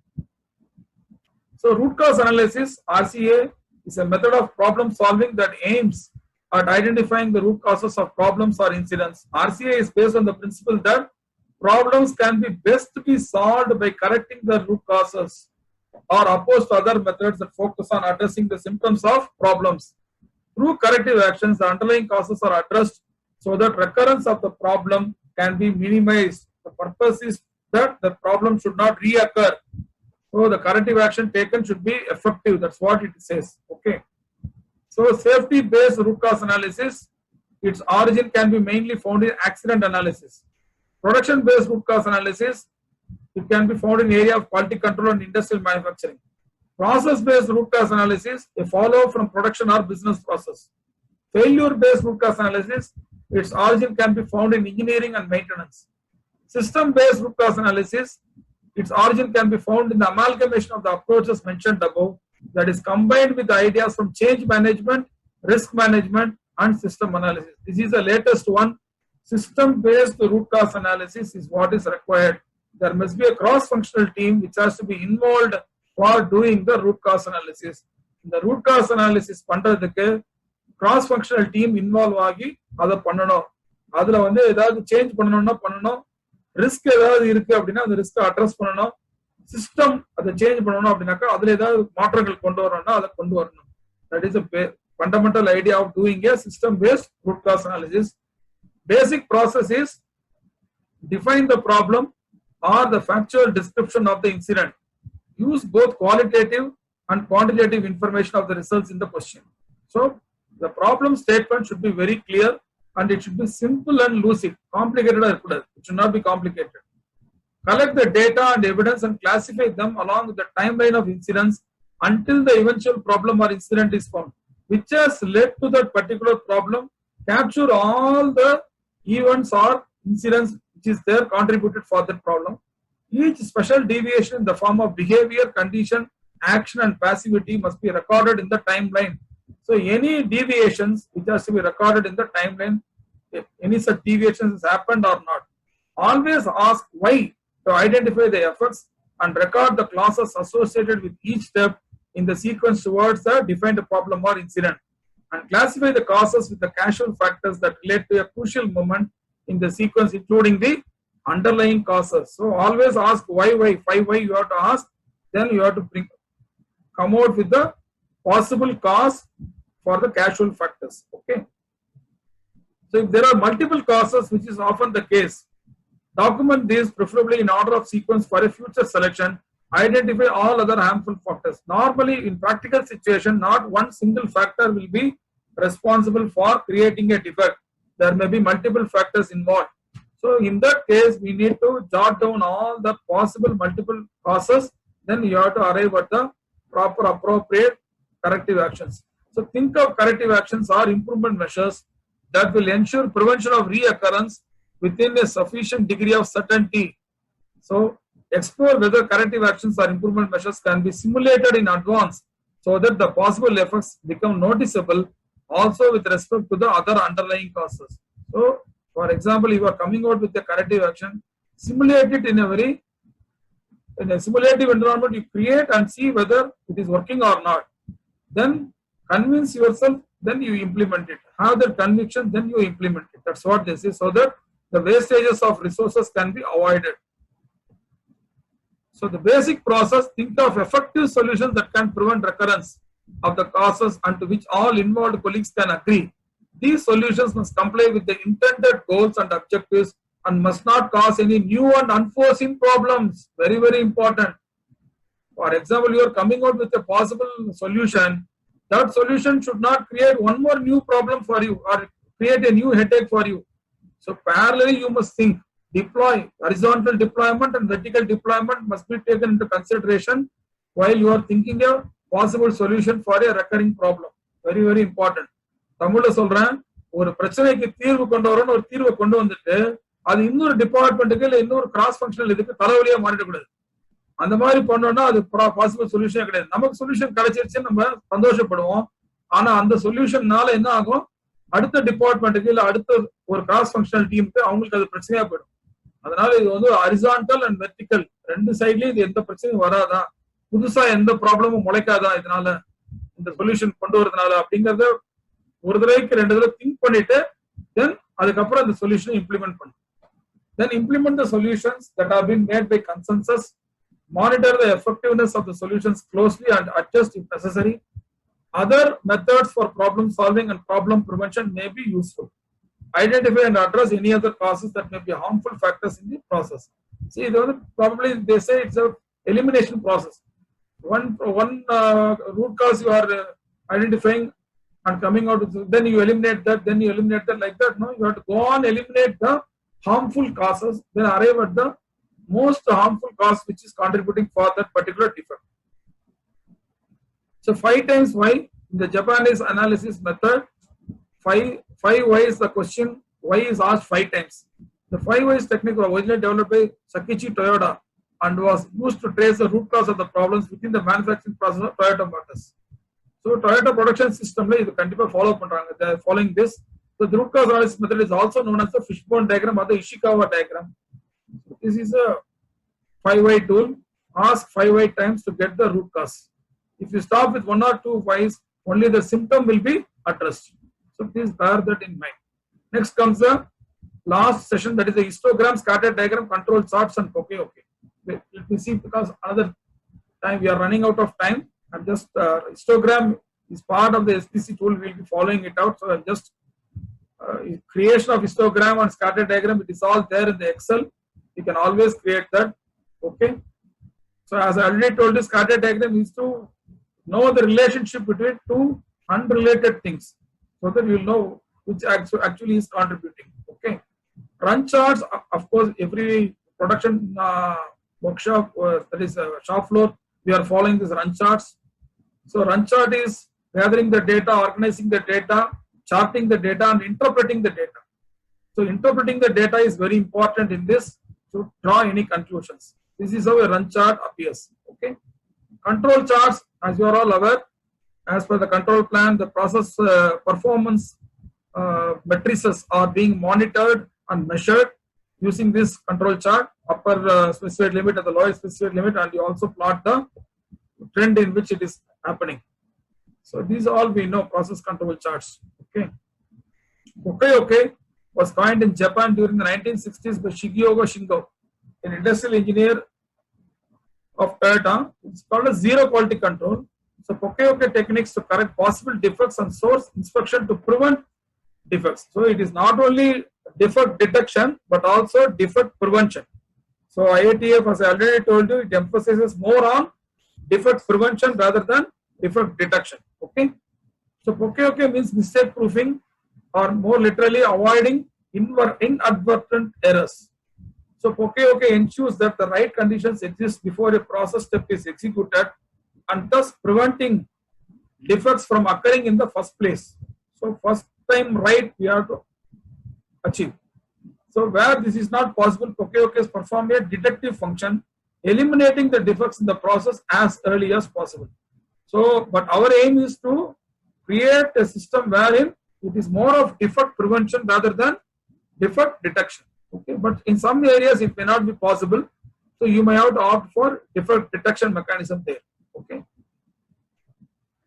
So root cause analysis, RCA, is a method of problem solving that aims at identifying the root causes of problems or incidents. RCA is based on the principle that problems can be best be solved by correcting the root causes, or opposed to other methods that focus on addressing the symptoms of problems. Through corrective actions, the underlying causes are addressed so that recurrence of the problem can be minimized. The purpose is that the problem should not reoccur. So the corrective action taken should be effective. That's what it says. Okay. So safety-based root cause analysis, its origin can be mainly found in accident analysis. Production-based root cause analysis, it can be found in the area of quality control and industrial manufacturing. Process-based root cause analysis, a follow from production or business process. Failure-based root cause analysis, its origin can be found in engineering and maintenance. System-based root cause analysis, its origin can be found in the amalgamation of the approaches mentioned above, that is combined with the ideas from change management, risk management, and system analysis. This is the latest one. System-based root cause analysis is what is required. There must be a cross-functional team which has to be involved for doing the root cause analysis. The root cause analysis பண்றதுக்கு cross-functional team involve ஆகி அதை பண்ணணும். அதுல வந்து ஏதாவது change பண்ணணும்னா பண்ணணும். Risk ஏதாவது இருக்கு அப்படின்னா அந்த ரிஸ்க் அட்ரஸ் பண்ணணும். சிஸ்டம் அதை சேஞ்ச் பண்ணணும் அப்படின்னாக்கா அதுல ஏதாவது மாற்றங்கள் கொண்டு வரணும்னா அதை கொண்டு வரணும். That is a fundamental idea of doing a system-based root cause analysis. Basic process is define the problem or the factual description of the incident. Use both qualitative and quantitative information of the results in the question. So the problem statement should be very clear and it should be simple and lucid. Complicated or it should not be complicated. Collect the data and evidence and classify them along with the timeline of incidents until the eventual problem or incident is found, which has led to that particular problem. Capture all the events or incidents which is there contributed for that problem. Each special deviation in the form of behavior, condition, action and passivity must be recorded in the timeline. So any deviations which has to be recorded in the timeline, if any such deviations has happened or not. Always ask why to identify the effects and record the clauses associated with each step in the sequence towards the defined problem or incident. And classify the causes with the causal factors that relate to a crucial moment in the sequence, including the underlying causes. So always ask why, 5 why you have to ask, then you have to come out with the possible cause for the causal factors. Okay. So if there are multiple causes, which is often the case, document these preferably in order of sequence for a future selection. Identify all other harmful factors. Normally, in practical situation, not one single factor will be responsible for creating a defect. There may be multiple factors involved. So in that case, we need to jot down all the possible multiple causes. Then you have to arrive at the proper appropriate corrective actions. So think of corrective actions or improvement measures that will ensure prevention of reoccurrence within a sufficient degree of certainty. So explore whether corrective actions or improvement measures can be simulated in advance so that the possible effects become noticeable also with respect to the other underlying causes. So for example, if you are coming out with a corrective action, simulate it in a simulative environment you create and see whether it is working or not. Then convince yourself, then you implement it. Have that conviction, then you implement it. That's what this is, so that the wastages of resources can be avoided. So the basic process, think of effective solutions that can prevent recurrence of the causes and to which all involved colleagues can agree. These solutions must comply with the intended goals and objectives and must not cause any new and unforeseen problems. Very, very important. For example, you are coming out with a possible solution. That solution should not create one more new problem for you or create a new headache for you. So parallelly, you must think, deploy, horizontal deployment and vertical deployment must be taken into consideration while you are thinking a possible solution for a recurring problem. Very, very important. தமிழ்ல சொல்றேன், ஒரு பிரச்சனைக்கு தீர்வு கொண்டு வரணும், ஒரு தீர்வை கொண்டு வந்துட்டு அது இன்னொரு டிபார்ட்மெண்ட்டுக்கு இல்ல இன்னொரு கிராஸ் ஃபங்க்ஷனல் இதுக்கு தலைவலியா மாறிடக்கூடாது. அந்த மாதிரி பண்ணோம்னா அது பாசிபிள் சொல்யூஷனே கிடையாது. நமக்கு சொல்யூஷன் கிடைச்சிருச்சுன்னு நம்ம சந்தோஷப்படுவோம். ஆனா அந்த சொல்யூஷன்னால என்ன ஆகும், அடுத்த டிபார்ட்மெண்ட்டுக்கு இல்ல அடுத்த ஒரு கிராஸ் ஃபங்க்ஷனல் டீமுக்கு அவங்களுக்கு அது பிரச்சனையா போயிடும். அதனால இது வந்து ஹரிசான்டல் அண்ட் வெர்டிக்கல் ரெண்டு சைட்லயும் இது எந்த பிரச்சனையும் வராதா, புதுசா எந்த ப்ராப்ளமும் முளைக்காதா இதனால, இந்த சொல்யூஷன் கொண்டு வரதுனால அப்படிங்கறத ஒரு தடவைக்கு ரெண்டு தடவை திங்க் பண்ணிட்டு தென் அதுக்கப்புறம் அந்த சொல்யூஷனை இம்ப்ளிமெண்ட் பண்ணும். Then implement the solutions that have been made by consensus. Monitor the effectiveness of the solutions closely and adjust if necessary. Other methods for problem solving and problem prevention may be useful. Identify and address any other causes that may be harmful factors in the process. See, probably they say it's a elimination process. One root cause you are identifying and coming out with, then you eliminate that, then you eliminate that, like that. No, you have to go on eliminate the harmful causes, then arrive at the most harmful cause which is contributing for that particular defect. So 5 times why in the Japanese analysis method, 5 why is the question, why is asked 5 times. The 5 whys technique was originally developed by Sakichi Toyoda and was used to trace the root cause of the problems within the manufacturing process of Toyota Motors. So Toyota production system la idu kandipa follow பண்றாங்க. They are following this. So the root cause analysis method is also known as the fishbone diagram or the Ishikawa diagram. This is a 5 why tool. Ask 5 why times to get the root cause. If you stop with 1 or 2 whys, only the symptom will be addressed. So please bear that in mind. Next comes the last session, that is the histogram, scatter diagram, control charts, and okay. Let me see, because another time we are running out of time. I'm just histogram is part of the SPC tool. We'll be following it out. So I'm just creation of histogram and scatter diagram. It is all there in the Excel. You can always create that. Okay. So as I already told you, scatter diagram is to know the relationship between two unrelated things, so that you will know which actually is contributing. Okay. Run charts, of course, every production workshop, that is shop floor, we are following these run charts. So run chart is gathering the data, organizing the data, charting the data, and interpreting the data. So interpreting the data is very important in this to draw any conclusions. This is how a run chart appears. Okay. Control charts, as you are all aware, as per the control plan, the process performance matrices are being monitored and measured using this control chart, upper specified limit and the lower specified limit, and you also plot the trend in which it is happening. So these all we know, process control charts. Okay. was coined in Japan during the 1960s by Shigeogo Shingo, an industrial engineer of Toyota. It's called a zero quality control. So Poka-yoke techniques to correct possible defects and source inspection to prevent defects. So it is not only defect detection but also defect prevention. So IATF, as I already told you, it emphasizes more on defect prevention rather than defect detection. Okay. So Poka-yoke means mistake proofing, or more literally avoiding inadvertent errors. So Poka-yoke ensures that the right conditions exist before a process step is executed, and thus preventing defects from occurring in the first place. So first time right we have to achieve. So where this is not possible, Poka-yoke perform a detective function, eliminating the defects in the process as early as possible. So, but our aim is to create a system wherein it is more of defect prevention rather than defect detection. Okay, but in some areas it may not be possible, so you may have to opt for defect detection mechanism there. Okay.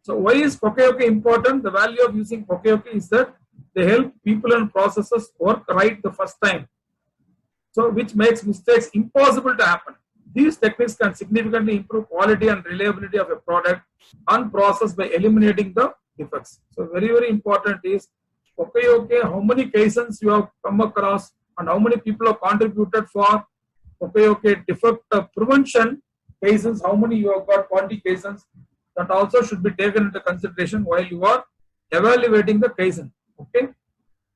So why is Poka-yoke important? The value of using Poka-yoke is that they help people and processes work right the first time, so which makes mistakes impossible to happen. These techniques can significantly improve quality and reliability of a product and process by eliminating the defects. So very important is Poka-yoke, how many cases you have come across and how many people have contributed for Poka-yoke defect prevention cases, how many you have got quality cases, that also should be taken into consideration while you are evaluating the Kaizen. Okay,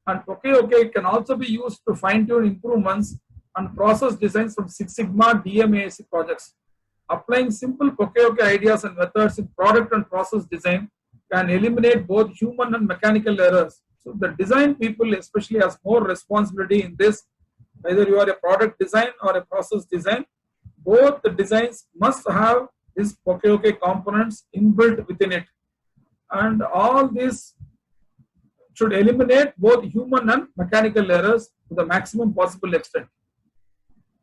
and Poka-yoke can also be used to fine-tune improvements and process designs from Six Sigma DMAIC projects. Applying simple Poka-yoke ideas and methods in product and process design can eliminate both human and mechanical errors. So the design people especially has more responsibility in this. Whether you are a product design or a process design, both the designs must have these Poka-yoke components inbuilt within it, and all these should eliminate both human and mechanical errors to the maximum possible extent.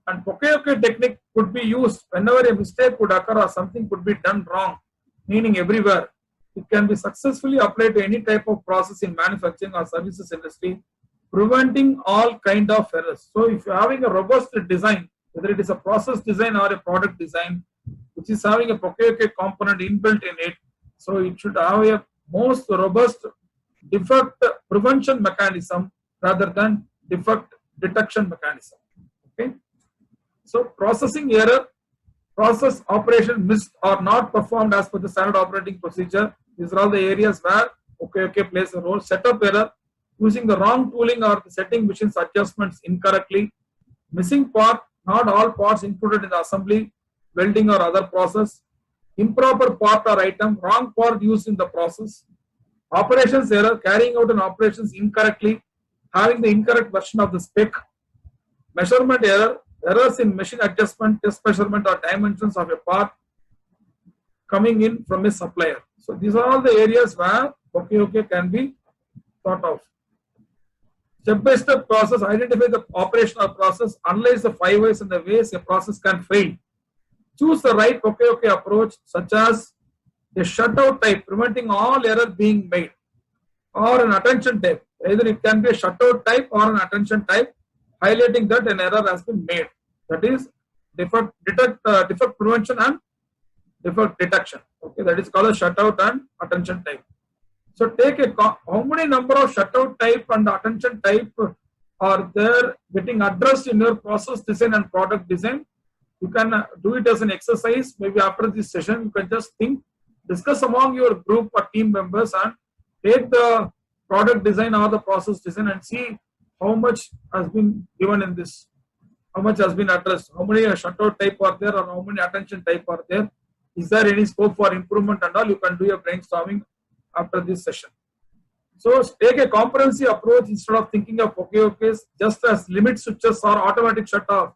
And Poka-yoke technique could be used whenever a mistake could occur or something could be done wrong, meaning everywhere. It can be successfully applied to any type of process in manufacturing or services industry, preventing all kind of errors. So if you are having a robust design, whether it is a process design or a product design, which is having a Poka-yoke component inbuilt in it, so it should have a most robust defect prevention mechanism rather than defect detection mechanism. Okay. So processing error, process operation missed or not performed as per the standard operating procedure. These are all the areas where Poka-yoke plays a role. Setup error, using the wrong tooling or the setting machines adjustments incorrectly. Missing part, not all parts included in the assembly, welding or other process. Improper part or item, wrong part used in the process. Operations error, carrying out an operations incorrectly, having the incorrect version of the spec. Measurement error, errors in machine adjustment, test measurement or dimensions of a part coming in from a supplier. So these are all the areas where Poka-yoke can be thought of. Step-by-step process, identify the operational process, analyze the 5 ways and the ways a process can fail. Choose the right Poka-yoke approach, such as a shutout type, preventing all error being made, or an attention type. Either it can be a shutout type or an attention type, highlighting that an error has been made. That is defect prevention and defect detection. Okay, that is called a shutout and attention type. So take a how many number of shutout type and attention type are there getting addressed in your process design and product design. You can do it as an exercise. Maybe after this session, you can just think, discuss among your group or team members and take the product design or the process design and see how much has been given in this, how much has been addressed, how many shutout type are there or how many attention type are there. Is there any scope for improvement and all? You can do a brainstorming after this session. So take a comprehensive approach instead of thinking of Poka-yoke just as limit switches or automatic shut off.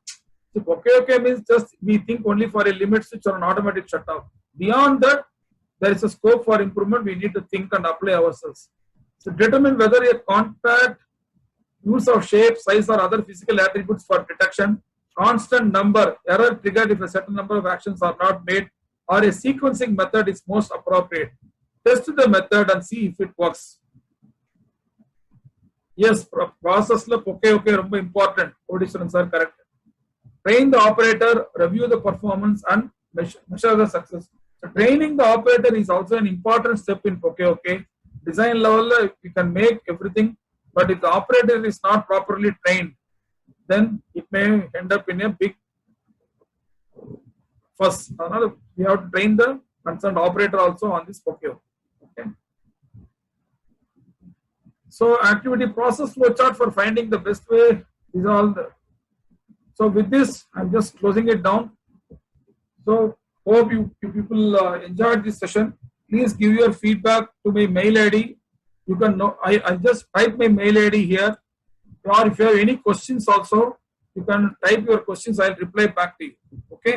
So Poka-yoke means just we think only for a limit switch or an automatic shut off. Beyond that, there is a scope for improvement. We need to think and apply ourselves. So determine whether a contact, use of shape, size or other physical attributes for detection, constant number, error triggered if a certain number of actions are not made, or a sequencing method is most appropriate. Test the method and see if it works. Yes, process la okay ரொம்ப important. Odiswaran sir correct. Train the operator, review the performance and measure the success. So training the operator is also an important step in okay. Design level you can make everything, but if the operator is not properly trained, then it may end up in a big fuss. We have to train the concerned operator also on this okay. So activity process flow chart for finding the best way is all. So with this, I'm just closing it down. So hope you people enjoyed this session. Please give your feedback to my mail ID. You can know I just type my mail ID here. Or if you have any questions also, you can type your questions. I'll reply back to you. Okay.